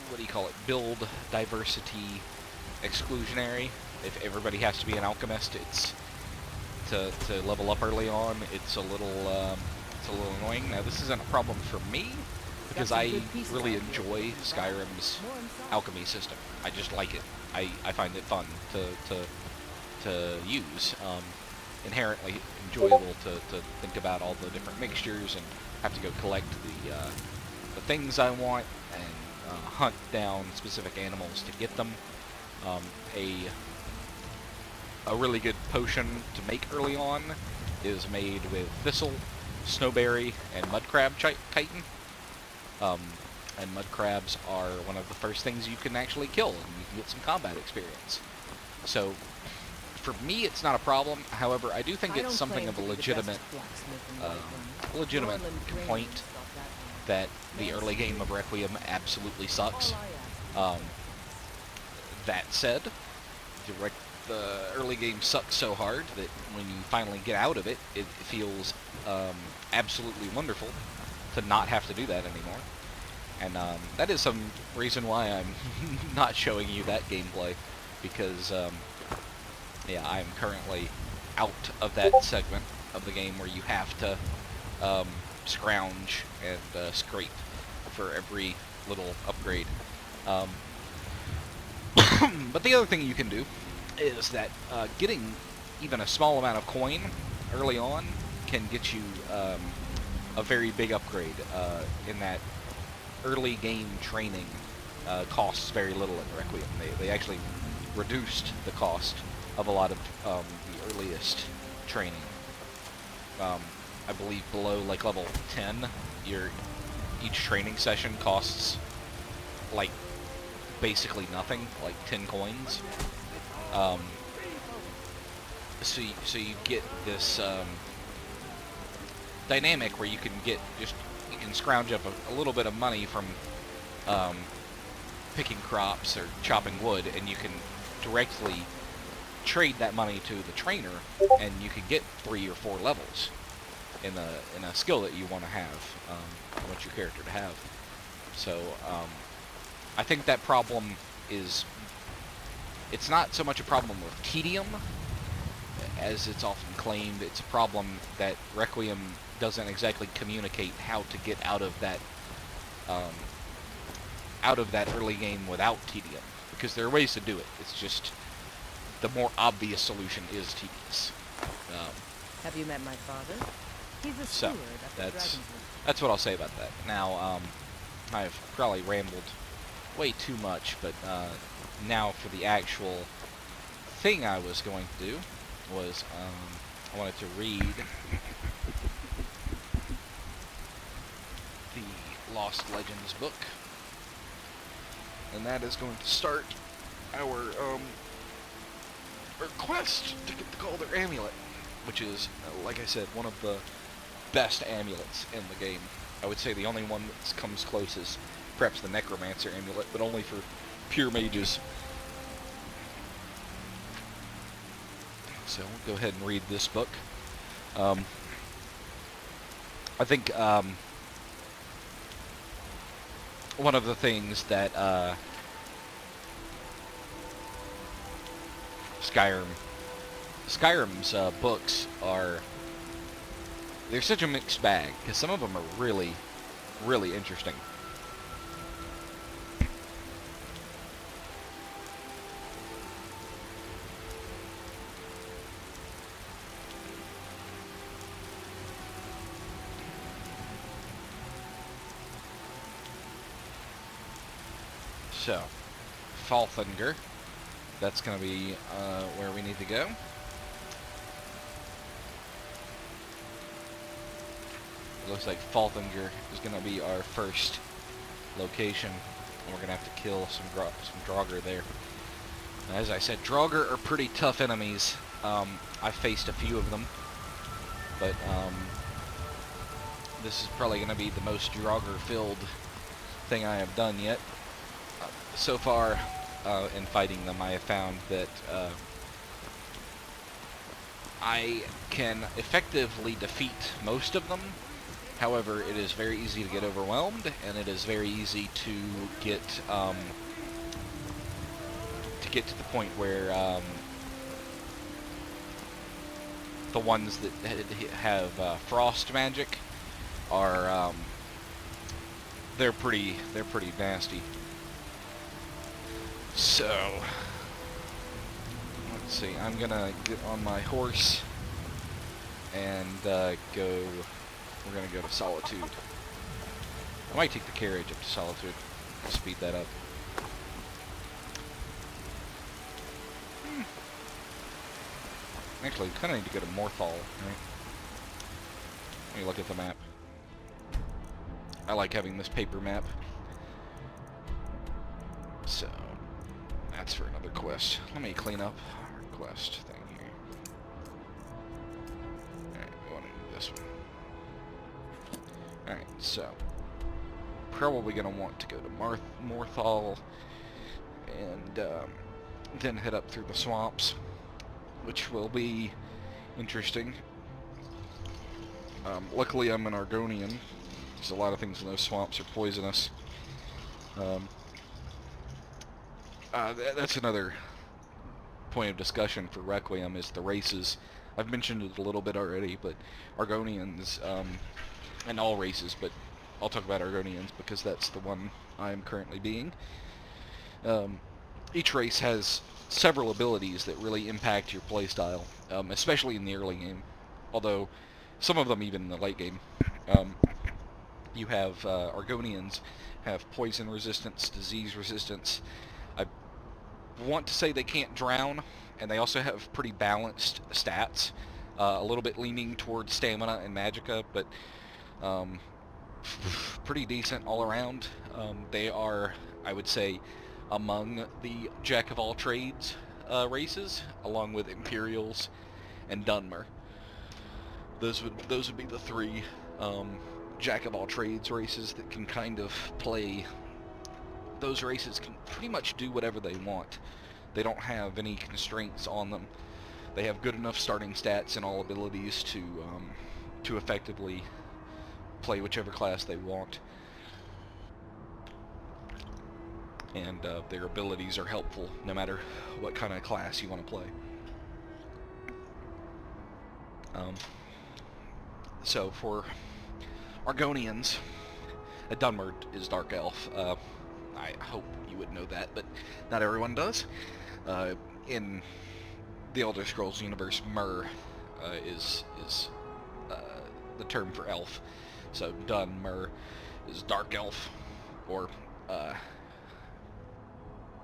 A: what do you call it, build diversity exclusionary. If everybody has to be an alchemist, it's to level up early on, it's a little annoying. Now, this isn't a problem for me, because I really enjoy Skyrim's alchemy system. I just like it. I find it fun to use. Inherently enjoyable to think about all the different mixtures and have to go collect the things I want and hunt down specific animals to get them. A really good potion to make early on is made with thistle, snowberry, and mudcrab chitin. And mudcrabs are one of the first things you can actually kill, and you can get some combat experience. So, for me, it's not a problem. However, I do think it's something of a legitimate complaint that the early game of Requiem absolutely sucks. That said, the early game sucks so hard that when you finally get out of it, it feels absolutely wonderful to not have to do that anymore. And that is some reason why I'm not showing you that gameplay, because yeah, I'm currently out of that segment of the game where you have to scrounge and scrape for every little upgrade. But the other thing you can do is that getting even a small amount of coin early on can get you a very big upgrade in that early game training costs very little in Requiem. They actually reduced the cost of a lot of the earliest training. I believe below like level 10, each training session costs like basically nothing, like 10 coins. So you get this dynamic where you can scrounge up a little bit of money from picking crops or chopping wood, and you can directly trade that money to the trainer, and you can get 3 or 4 levels in a skill that you want to have, you want your character to have. So I think that problem it's not so much a problem with tedium as it's often claimed. It's a problem that Requiem doesn't exactly communicate how to get out of that early game without tedium, because there are ways to do it. It's just the more obvious solution is tedious.
C: Have you met my father? He's a
A: So
C: steward at the Dragon's
A: that's what I'll say about that. Now, I've probably rambled way too much, but now for the actual thing I was going to do was I wanted to read the Lost Legends book, and that is going to start our quest to get the Calder Amulet, which is, like I said, one of the best amulets in the game. I would say the only one that comes close is perhaps the Necromancer amulet, but only for pure mages. So we'll go ahead and read this book. I think one of the things that Skyrim's books are, they're such a mixed bag, because some of them are really, really interesting. So, Falthinger, that's going to be where we need to go. It looks like Falthinger is going to be our first location, and we're going to have to kill some Draugr there. As I said, Draugr are pretty tough enemies. I've faced a few of them, but this is probably going to be the most Draugr-filled thing I have done yet. So far, in fighting them, I have found that I can effectively defeat most of them. However, it is very easy to get overwhelmed, and it is very easy to get to the point where the ones that have frost magic are they're pretty nasty. So let's see. I'm gonna get on my horse and go. We're gonna go to Solitude. I might take the carriage up to Solitude to speed that up. Actually, kind of need to go to Morthal, right? Let me look at the map. I like having this paper map. So, that's for another quest. Let me clean up our quest thing here. Alright, we want to do this one. Alright, so, probably going to want to go to Morthal and then head up through the swamps, which will be interesting. Luckily I'm an Argonian, because a lot of things in those swamps are poisonous. Um, that's another point of discussion for Requiem is the races. I've mentioned it a little bit already, but Argonians, and all races, but I'll talk about Argonians because that's the one I am currently being. Each race has several abilities that really impact your playstyle, especially in the early game, although some of them even in the late game. You have Argonians have poison resistance, disease resistance. I want to say they can't drown, and they also have pretty balanced stats, a little bit leaning towards stamina and magicka, but pretty decent all around. They are, I would say, among the jack-of-all-trades races, along with Imperials and Dunmer. Those would be the three jack-of-all-trades races that can kind of play. Those races can pretty much do whatever they want. They don't have any constraints on them. They have good enough starting stats and all abilities to effectively play whichever class they want. And their abilities are helpful no matter what kind of class you want to play. So for Argonians, Dunmer is Dark Elf. I hope you would know that, but not everyone does. In the Elder Scrolls universe, Myr is the term for elf. So Dunmer is Dark Elf, or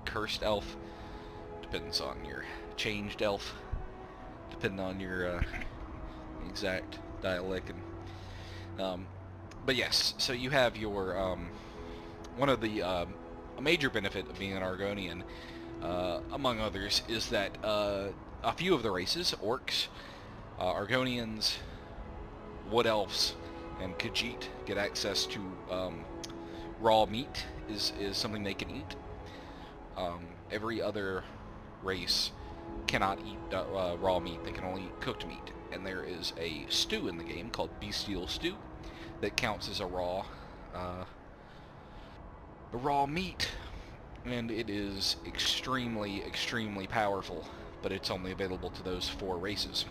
A: Cursed Elf. Depends on your changed elf, depending on your exact dialect. And but yes, so you have your one of the a major benefit of being an Argonian, among others, is that a few of the races, orcs, Argonians, wood elves, and Khajiit, get access to raw meat. Is something they can eat. Every other race cannot eat raw meat. They can only eat cooked meat. And there is a stew in the game called Bestial Stew that counts as a raw meat, and it is extremely, extremely powerful, but it's only available to those 4 races.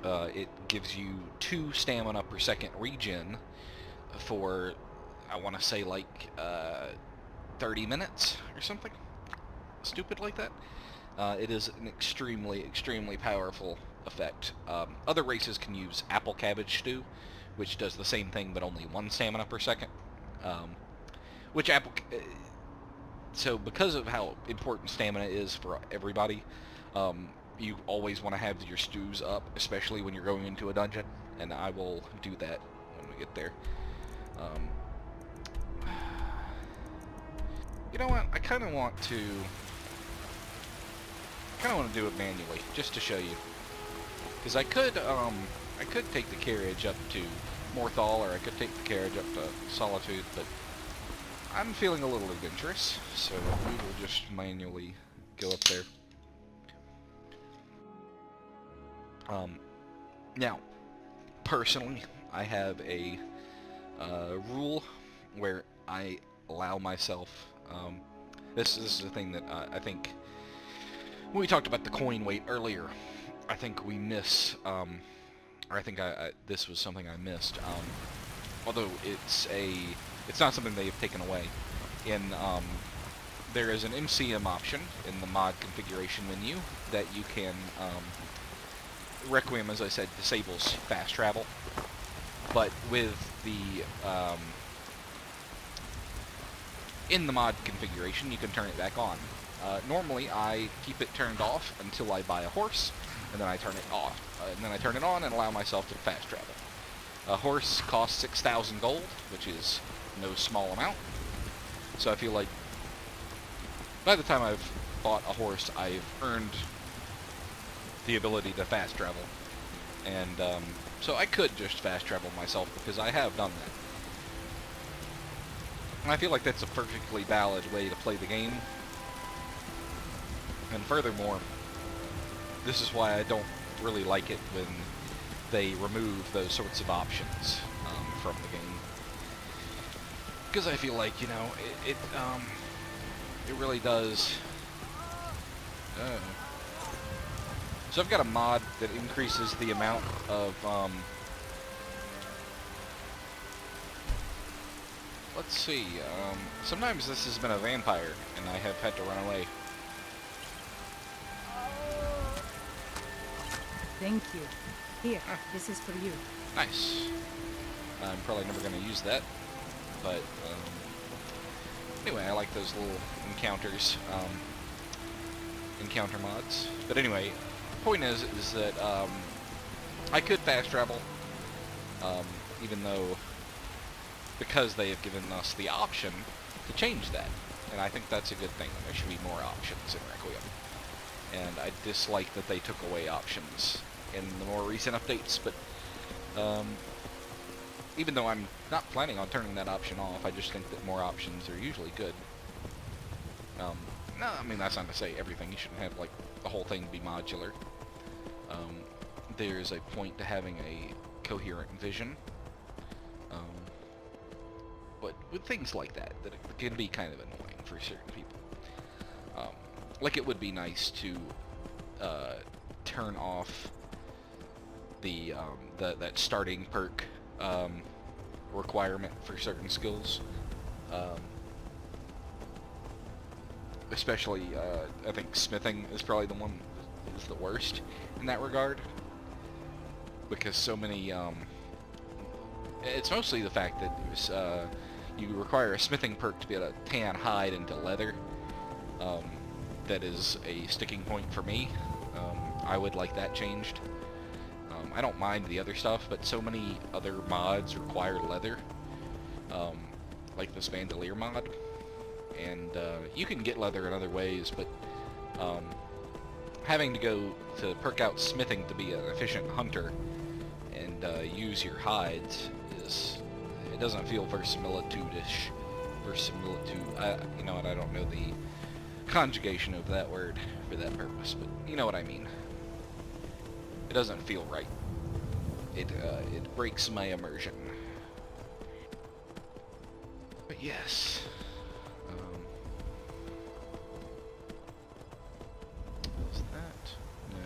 A: It gives you 2 stamina per second regen for, I want to say, like 30 minutes or something stupid like that. It is an extremely, extremely powerful effect. Other races can use apple cabbage stew, which does the same thing but only 1 stamina per second. So because of how important stamina is for everybody, you always want to have your stews up, especially when you're going into a dungeon, and I will do that when we get there. You know what? I kind of want to do it manually, just to show you, because I could take the carriage up to Morthal, or I could take the carriage up to Solitude, but I'm feeling a little adventurous, so we will just manually go up there. Now, personally, I have a rule where I allow myself. This is the thing that I think. When we talked about the coin weight earlier, I think we miss, or I think this was something I missed, although it's not something they've taken away. There is an MCM option in the mod configuration menu that you can, Requiem, as I said, disables fast travel, but with the, in the mod configuration, you can turn it back on. Normally, I keep it turned off until I buy a horse, and then I turn it off. And then I turn it on and allow myself to fast travel. A horse costs 6,000 gold, which is no small amount. So I feel like by the time I've bought a horse, I've earned the ability to fast travel. And so I could just fast travel myself, because I have done that. And I feel like that's a perfectly valid way to play the game. And furthermore, this is why I don't really like it when they remove those sorts of options from the game. because I feel like, you know, it really does. Oh. So I've got a mod that increases the amount of, let's see, sometimes this has been a vampire, and I have had to run away.
C: Thank you. Here, this is for you.
A: Nice. I'm probably never going to use that, but, anyway, I like those little encounters, encounter mods. But anyway, point is that, I could fast travel, even though, because they have given us the option to change that. And I think that's a good thing. There should be more options in Requiem. And I dislike that they took away options in the more recent updates, but even though I'm not planning on turning that option off, I just think that more options are usually good. No, I mean, that's not to say everything. You shouldn't have, like, the whole thing be modular. There's a point to having a coherent vision. But with things like that it can be kind of annoying for certain people. Like, it would be nice to turn off the that starting perk requirement for certain skills. Especially, I think smithing is probably the one that is the worst in that regard, because so many, it's mostly the fact that there's, you require a smithing perk to be able to tan hide into leather. That is a sticking point for me. I would like that changed. I don't mind the other stuff, but so many other mods require leather, like this Bandolier mod. And you can get leather in other ways, but having to go to perk out smithing to be an efficient hunter and use your hides it doesn't feel verisimilitude-ish. Verisimilitude, you know what, I don't know the conjugation of that word for that purpose, but you know what I mean. It doesn't feel right. It breaks my immersion. But yes. Is that? No.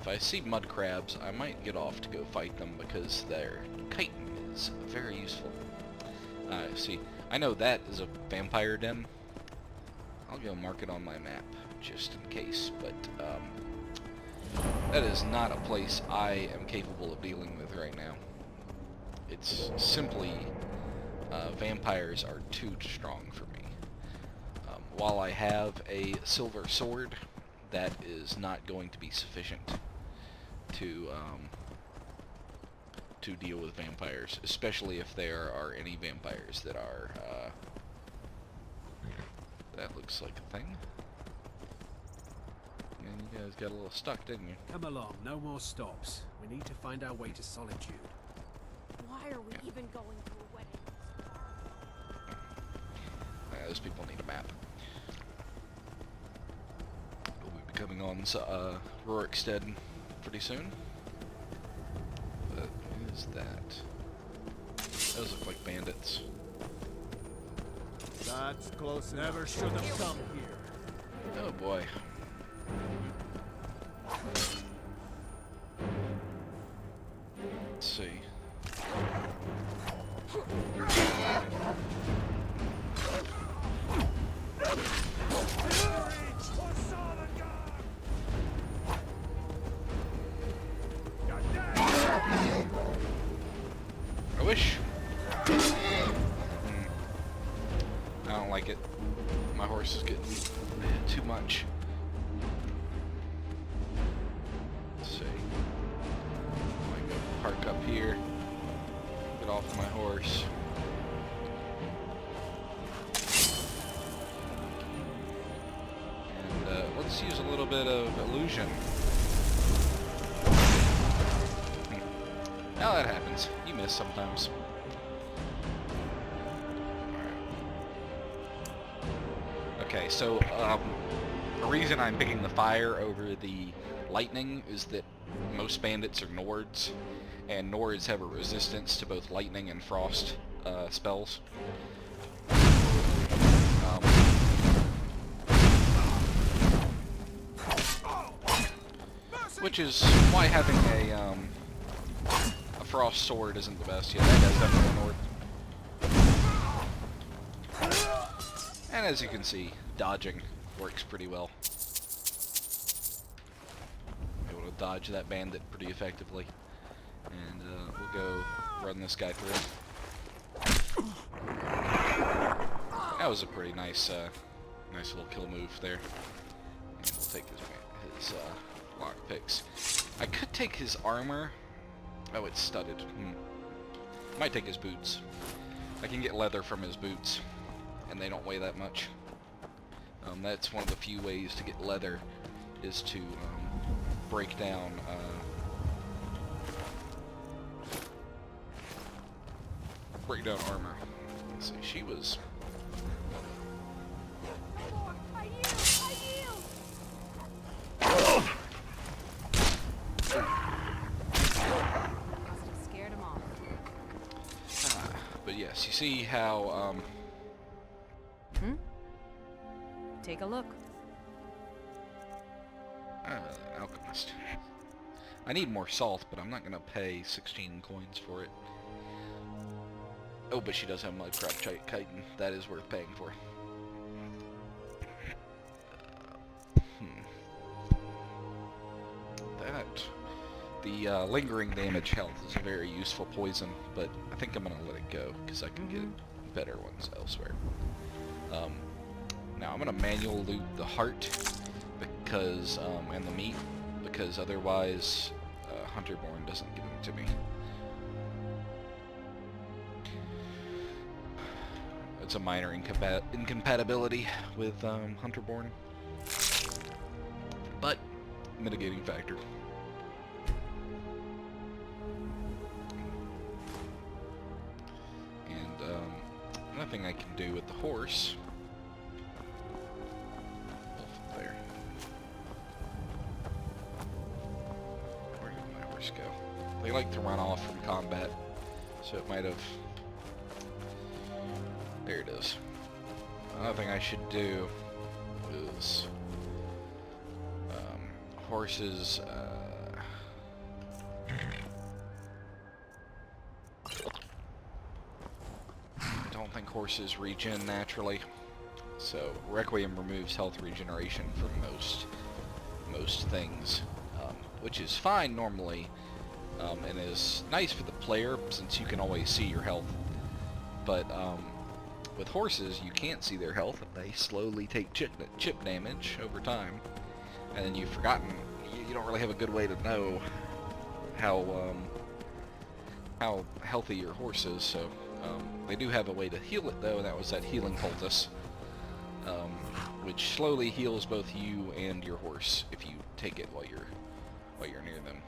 A: If I see mud crabs, I might get off to go fight them because their chitin is very useful. See, I know that is a vampire den. I'll go mark it on my map just in case, but that is not a place I am capable of dealing with right now. It's simply vampires are too strong for me. While I have a silver sword, that is not going to be sufficient to deal with vampires, especially if there are any vampires that are that looks like a thing. And you guys got a little stuck, didn't you?
D: Come along, no more stops. We need to find our way to Solitude.
E: Why are we even going to a wedding?
A: Those people need a map. We'll be coming on Rorikstead pretty soon. But what is that? Those look like bandits.
B: That's close enough.
D: Never should have come here.
A: Oh boy. Let's see. I wish. I don't like it. My horse is getting too much. Let's see. I might go park up here. Get off my horse. And let's use a little bit of illusion. Now that happens. You miss sometimes. Okay, so the reason I'm picking the fire over the lightning is that most bandits are Nords, and Nords have a resistance to both lightning and frost spells. Which is why having a frost sword isn't the best. Yeah, that guy's definitely north. And as you can see, dodging works pretty well. Able to dodge that bandit pretty effectively. And we'll go run this guy through. That was a pretty nice, nice little kill move there. And we'll take his lockpicks. I could take his armor. Oh, it's studded. Might take his boots. I can get leather from his boots, and they don't weigh that much. That's one of the few ways to get leather, is to break down armor. Let's see, she was...
E: I yield!
C: Must have scared him off.
A: But yes, you see how,
C: Take a look.
A: alchemist. I need more salt, but I'm not gonna pay 16 coins for it. Oh, but she does have mudcrab chitin. That is worth paying for. The lingering damage health is a very useful poison, but I think I'm gonna let it go because I can get better ones elsewhere. Now I'm gonna manual loot the heart because and the meat, because otherwise Hunterborn doesn't give them to me. It's a minor incompatibility with Hunterborn, but mitigating factor. And another thing I can do with the horse. Wolf there. Where did my horse go? They like to run off from combat, so it might have. There it is. Another thing I should do is horses. I don't think horses regen naturally, so Requiem removes health regeneration from most things, which is fine normally, and is nice for the player since you can always see your health. But with horses, you can't see their health. They slowly take chip damage over time, and then you've forgotten. You don't really have a good way to know how healthy your horse is. So they do have a way to heal it though, and that was that healing poultice, which slowly heals both you and your horse if you take it while you're near them.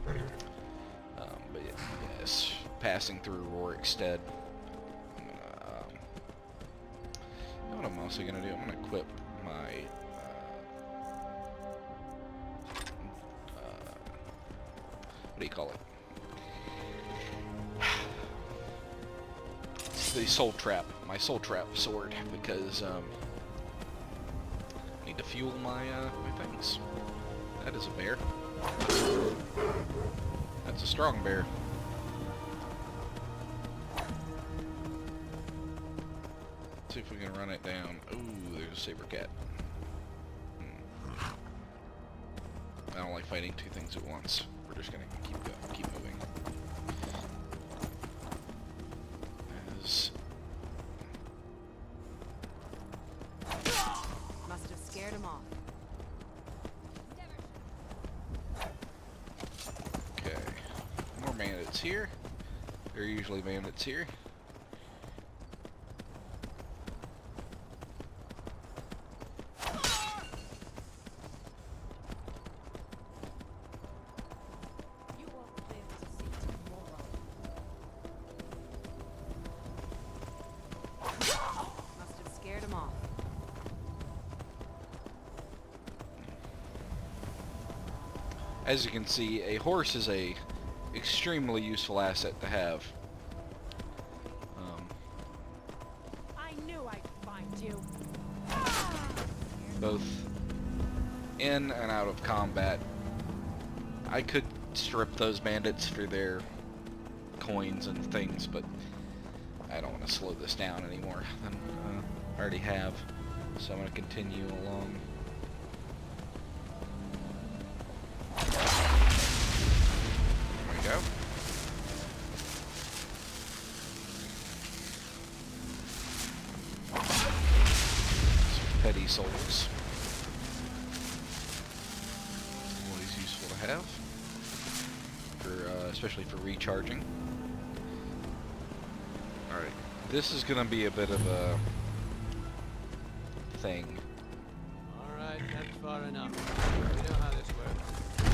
A: But yes, passing through Rorikstead. What I'm also going to do, I'm going to equip my what do you call it? The soul trap, my soul trap sword, because I need to fuel my my things. That is a bear. That's a strong bear. See if we can run it down. Ooh, there's a saber cat. I don't like fighting two things at once. We're just gonna keep moving.
C: Must have scared him off.
A: Okay, more bandits here. There are usually bandits here. As you can see, a horse is a extremely useful asset to have. both in and out of combat. I could strip those bandits for their coins and things, but I don't want to slow this down anymore than I already have. So I'm going to continue along. There we go. Some petty souls. Always useful to have, for especially for recharging. Alright, this is going to be a bit of a thing.
F: Alright, that's far enough. We know how this works.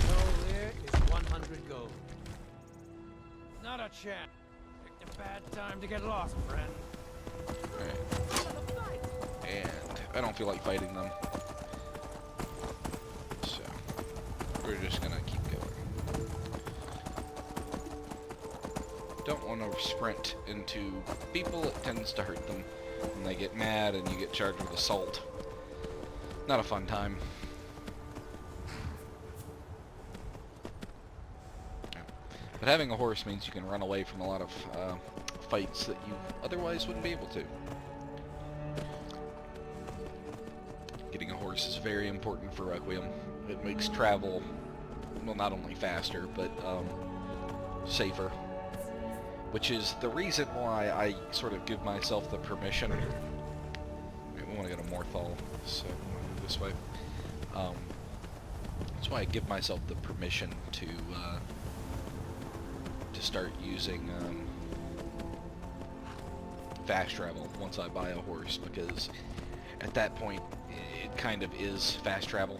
F: Goal here is 100 gold.
B: Not a chance. Picked a bad time to get lost, friend.
A: Alright. And I don't feel like fighting them. So, we're just gonna keep going. Don't want to sprint into people. It tends to hurt them when they get mad and you get charged with assault. Not a fun time. But having a horse means you can run away from a lot of fights that you otherwise wouldn't be able to. Getting a horse is very important for Requiem. It makes travel, well, not only faster, but safer. Which is the reason why I sort of give myself the permission. We want to go to Morthal, so we'll move this way. That's why I give myself the permission to start using fast travel once I buy a horse, because at that point it kind of is fast travel.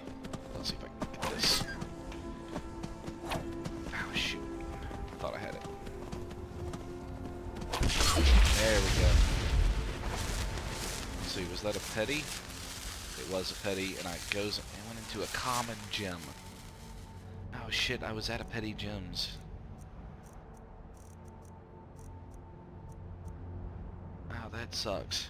A: Let's see if I can get this. Oh shoot! Thought I had it. There we go. Let's see, was that a petty? It was a petty, and it went into a common gem. Oh shit, I was at a petty gems. Oh, that sucks.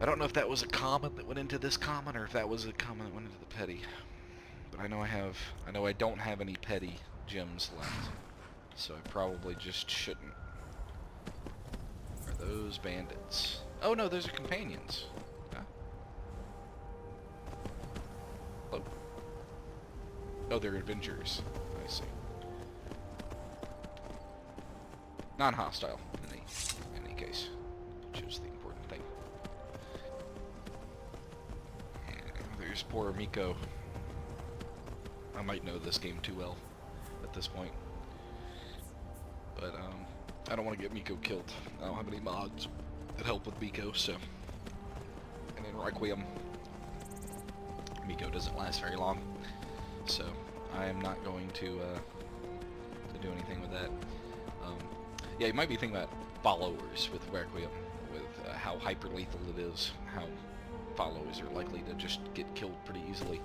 A: I don't know if that was a common that went into this common, or if that was a common that went into the petty. But I know I don't have any petty gems left. So I probably just shouldn't. Are those bandits? Oh no, those are companions. Huh? Oh. Oh, they're adventurers. I see. Non-hostile in any case, which is the important thing. There's poor Miko. I might know this game too well at this point. But, I don't want to get Miko killed. I don't have any mods that help with Miko, so... And in Requiem, Miko doesn't last very long. So, I am not going to do anything with that. Yeah, you might be thinking about followers with Requiem, with how hyper-lethal it is, how followers are likely to just get killed pretty easily.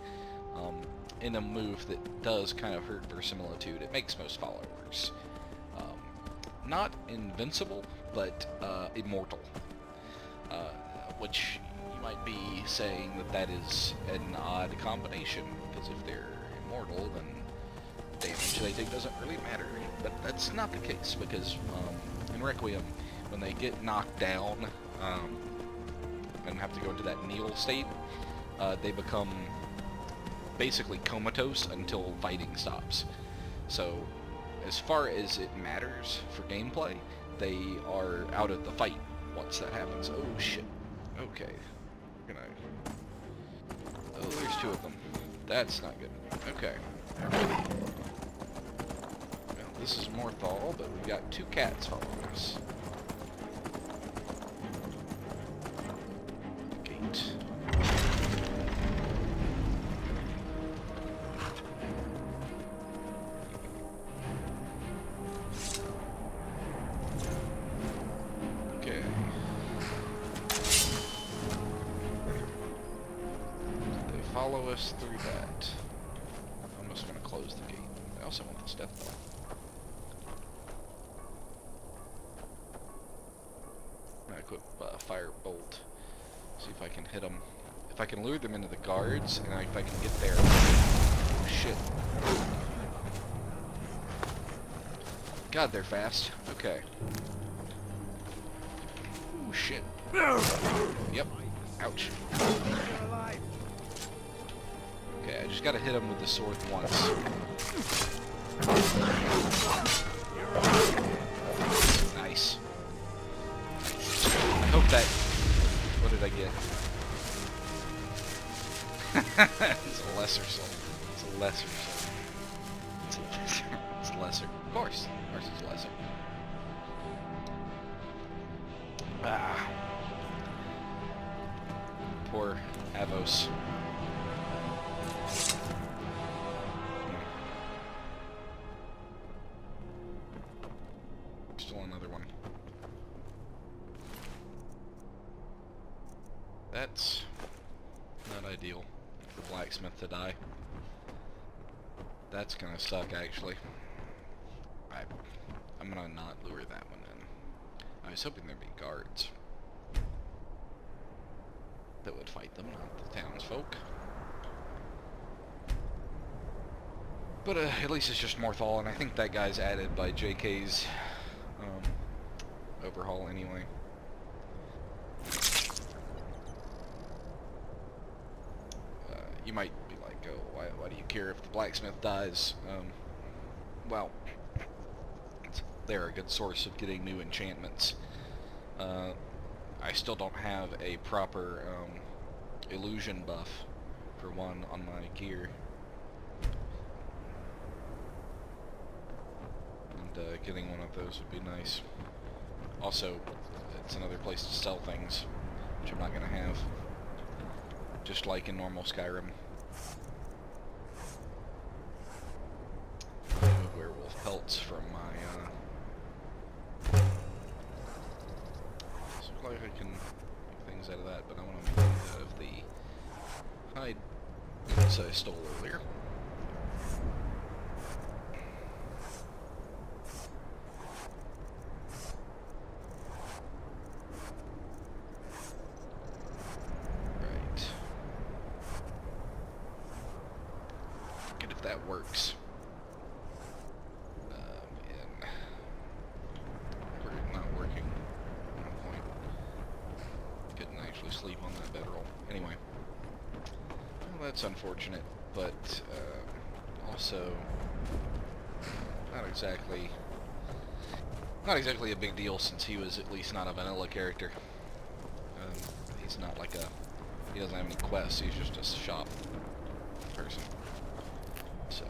A: In a move that does kind of hurt verisimilitude, it makes most followers not invincible, but immortal. Which you might be saying that is an odd combination, because if they're immortal, then damage they take doesn't really matter. But that's not the case, because in Requiem, when they get knocked down and have to go into that kneel state, they become basically comatose until fighting stops. So as far as it matters for gameplay, they are out of the fight once that happens. Oh shit. Okay. We're gonna... Oh, there's two of them. That's not good. Okay. Well, this is Morthal, but we've got two cats following us. Gate. Okay. They follow follow us through that. I'm just gonna close the gate. I also want this death ball. I'm gonna equip fire bolt. See if I can hit them. If I can lure them into the guards, and if I can get there. Oh, shit. God, they're fast. Okay. Oh, shit. Yep. Ouch. Okay, I just gotta hit him with the sword once. Nice. I hope that... What did I get? It's a lesser soul. It's a lesser soul. It's a lesser. It's lesser. Of course. Of course it's lesser. Ah. Poor Avos. Still another one. That's not ideal for blacksmith to die. That's gonna suck, actually. I'm gonna not lure that one in. I was hoping there'd be guards that would fight them, not the townsfolk. But at least it's just Morthal, and I think that guy's added by JK's overhaul anyway. You might be like, oh, why do you care if the blacksmith dies? Well, they're a good source of getting new enchantments. I still don't have a proper illusion buff, for one, on my gear. And getting one of those would be nice. Also, it's another place to sell things, which I'm not going to have. Just like in normal Skyrim. Remove werewolf pelts from my, looks like I can make things out of that, but I want to make things out of the hide boots I stole earlier. That works. And we're not working at one point. Couldn't actually sleep on that bedroll. Anyway, well, that's unfortunate, but also not exactly a big deal, since he was at least not a vanilla character. He's not like he doesn't have any quests. He's just a shop person. So,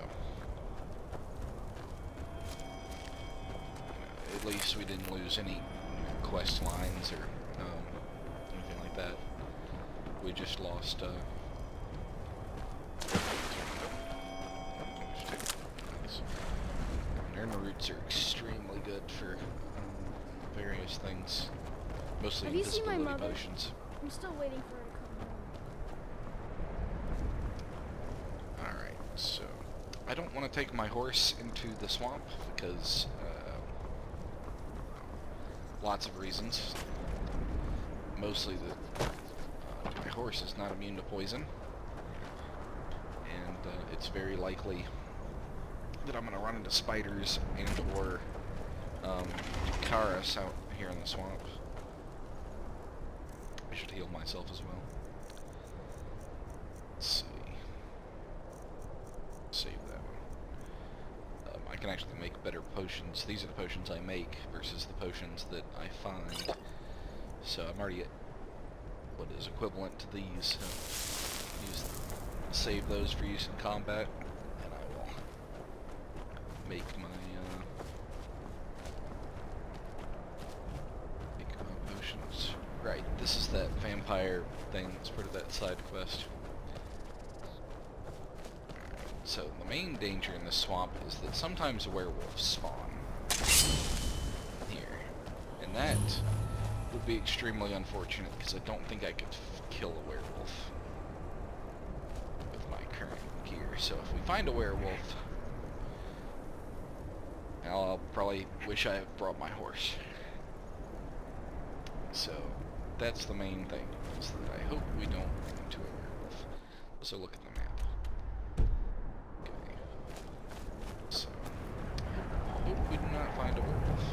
A: at least we didn't lose any quest lines or anything like that. We just lost Ryno Roots are extremely good for various things, mostly
E: Have you seen my
A: invisibility
E: mother?
A: potions.
E: I'm still waiting for her to come home.
A: Alright, so I don't want to take my horse into the swamp because lots of reasons. Mostly that my horse is not immune to poison, and it's very likely that I'm going to run into spiders and or Karas out here in the swamp. I should heal myself as well. Let's see. Save that one. I can actually make better potions. These are the potions I make versus the potions that I find. So I'm already at what is equivalent to these. Save those for use in combat, and I will make my potions. Right, this is that vampire thing that's part of that side quest. So the main danger in this swamp is that sometimes werewolves spawn here, and that would be extremely unfortunate because I don't think I could kill a werewolf with here. So if we find a werewolf, I'll probably wish I had brought my horse. So that's the main thing, is that I hope we don't run into a werewolf. Also look at the map. Okay. So I hope we do not find a werewolf.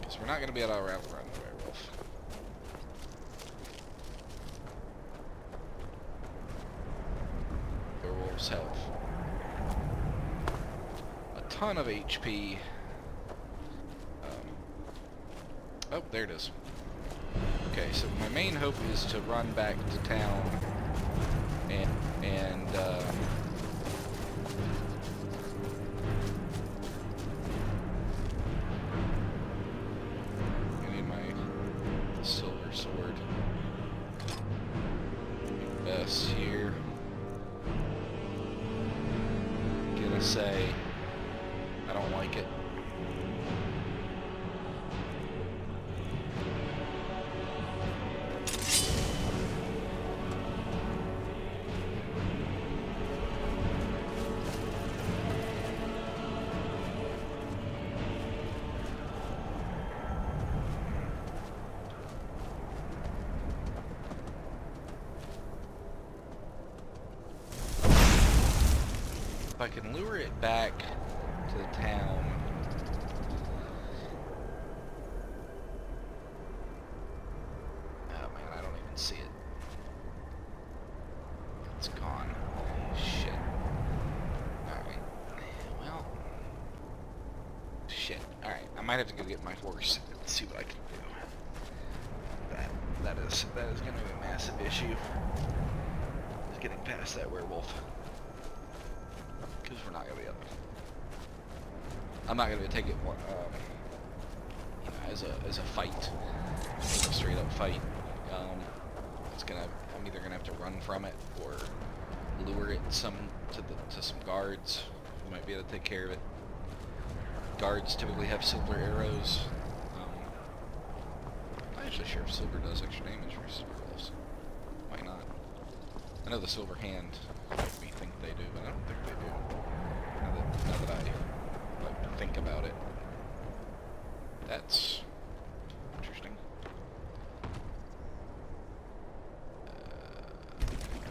A: Because we're not going to be able to outrun the werewolf. Werewolves have a ton of HP. Oh, there it is. Okay, so my main hope is to run back to town and I need my silver sword. Best here. Gonna say I don't like it. If I can lure it back to the town. Oh man, I don't even see it. It's gone. Shit. Alright. Well. Shit. Alright, I might have to go get my horse and see what I can do. That is gonna be a massive issue. Is getting past that werewolf. Because we're not gonna be able. I'm not gonna take it, you know, as a fight, as a straight up fight. I'm either gonna have to run from it or lure it to some guards who might be able to take care of it. Guards typically have silver arrows. I'm not actually sure if silver does extra damage versus werewolves. Why not? I know the silver hand make me think they do, but I don't think they do. Now that I like to think about it. That's interesting.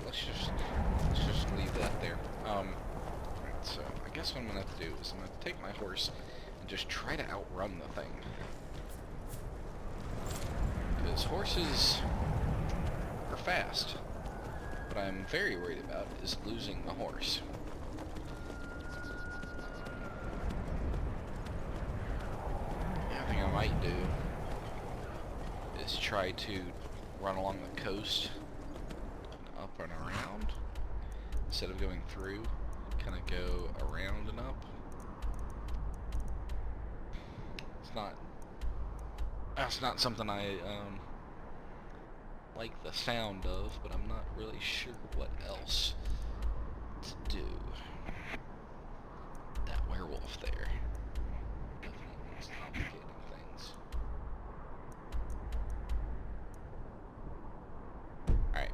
A: Let's just leave that there. Right, so I guess what I'm gonna have to do is I'm gonna take my horse and just try to outrun the thing. Because horses are fast. What I'm very worried about is losing the horse. The other thing I might do is try to run along the coast, up and around, instead of going through, kind of go around and up. That's not something I like the sound of, but I'm not really sure what else to do. That werewolf there. It's complicating things. Alright.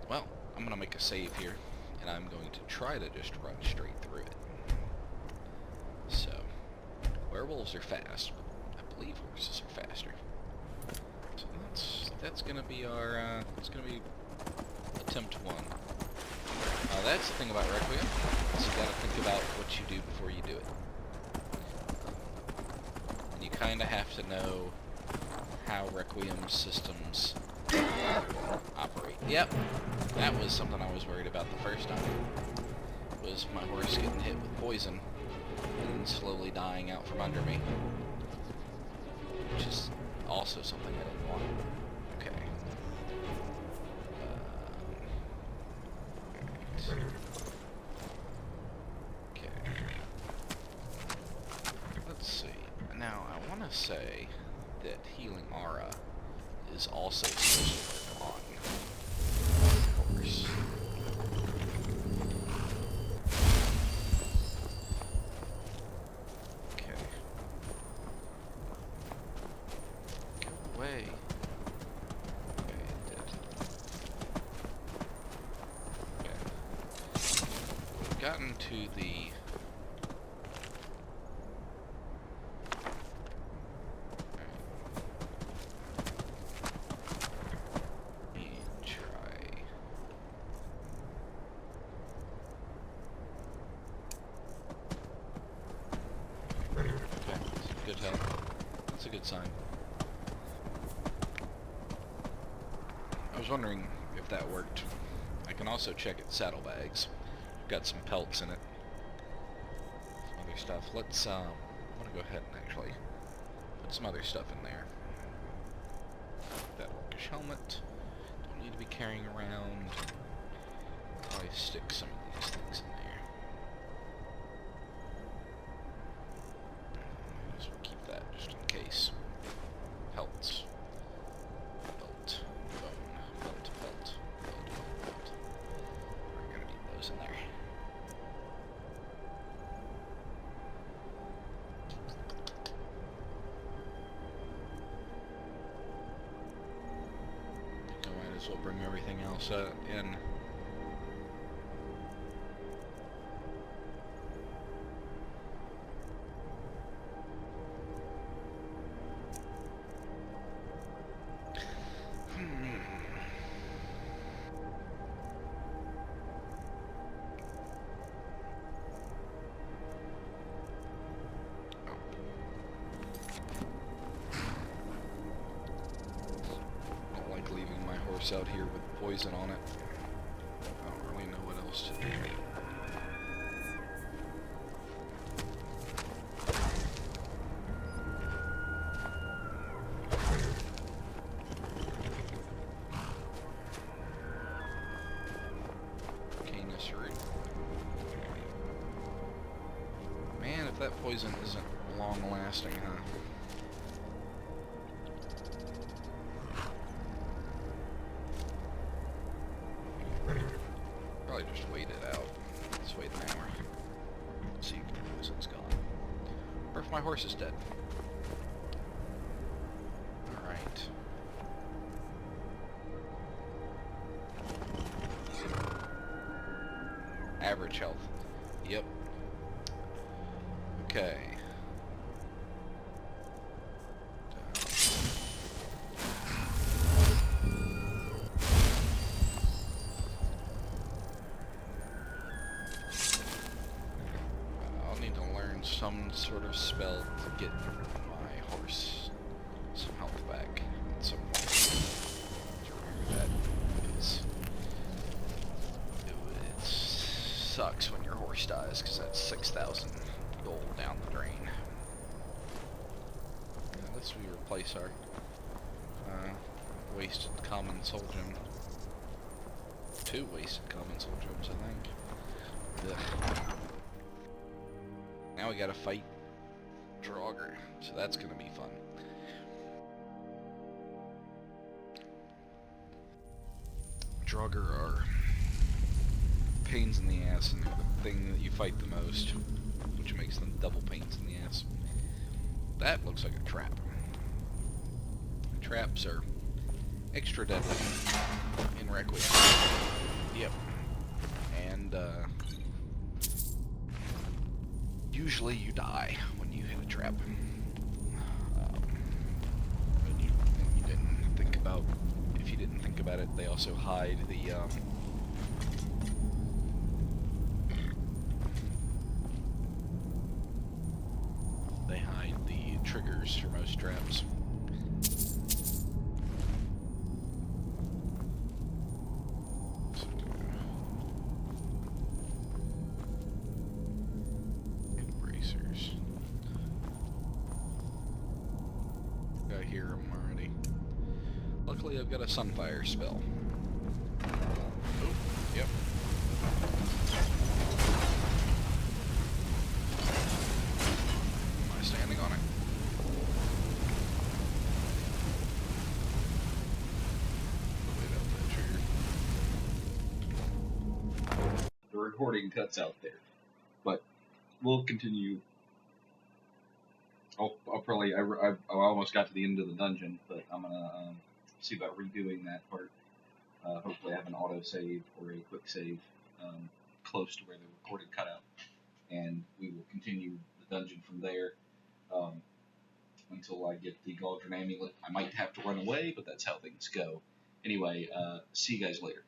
A: Well, I'm gonna make a save here, and I'm going to try to just run straight through it. So, werewolves are fast, but I believe horses are faster. So that's gonna be our, it's gonna be attempt one. That's the thing about Requiem, is you gotta think about what you do before you do it. And you kinda have to know how Requiem systems operate. Yep, that was something I was worried about the first time. Was my horse getting hit with poison and slowly dying out from under me. Which is also something I didn't want. Okay. Okay. Let's see. Now, I want to say that Healing Aura is also supposed to work on horse. Okay. Go away. Okay, it did. Okay. gotten to the... Good health. That's a good sign. I was wondering if that worked. I can also check its saddlebags. Got some pelts in it. Some other stuff. Let's, I want to go ahead and actually put some other stuff in there. That orcish helmet. Don't need to be carrying around. Probably stick some of these things in there. Keep that just in case. Pelts. Belt. Bone. Belt. Belt. Belt. We're gonna need those in there. I might as well bring everything else in. Out here with poison on it. I don't really know what else to do. Canis root. Man, if that poison isn't long lasting, huh? Probably just wait it out. Let's wait an hour. See if the poison's gone. Or if my horse is dead. Alright. Average health. Yep. Okay. Some sort of spell to get my horse some health back at some point. To remember that, because it sucks when your horse dies, because that's 6,000 gold down the drain. Unless we replace our wasted common soul gem. 2 wasted common soul gems, I think. Ugh. Now we gotta fight Draugr, so that's gonna be fun. Draugr are pains in the ass, and they're the thing that you fight the most, which makes them double pains in the ass. That looks like a trap. Traps are extra deadly in Requiem. Yep. And, usually you die when you hit a trap. But you didn't think about, if you didn't think about it, they also hide the, they hide the triggers for most traps. Luckily, I've got a Sunfire spell. Oh, yep. Am I standing on it?
G: The recording cuts out there, but we'll continue. I almost got to the end of the dungeon, but I'm gonna see about redoing that part. Hopefully I have an auto save or a quick save close to where the recording cut out, and we will continue the dungeon from there until I get the Galdron amulet. I might have to run away, but that's how things go. Anyway, see you guys later.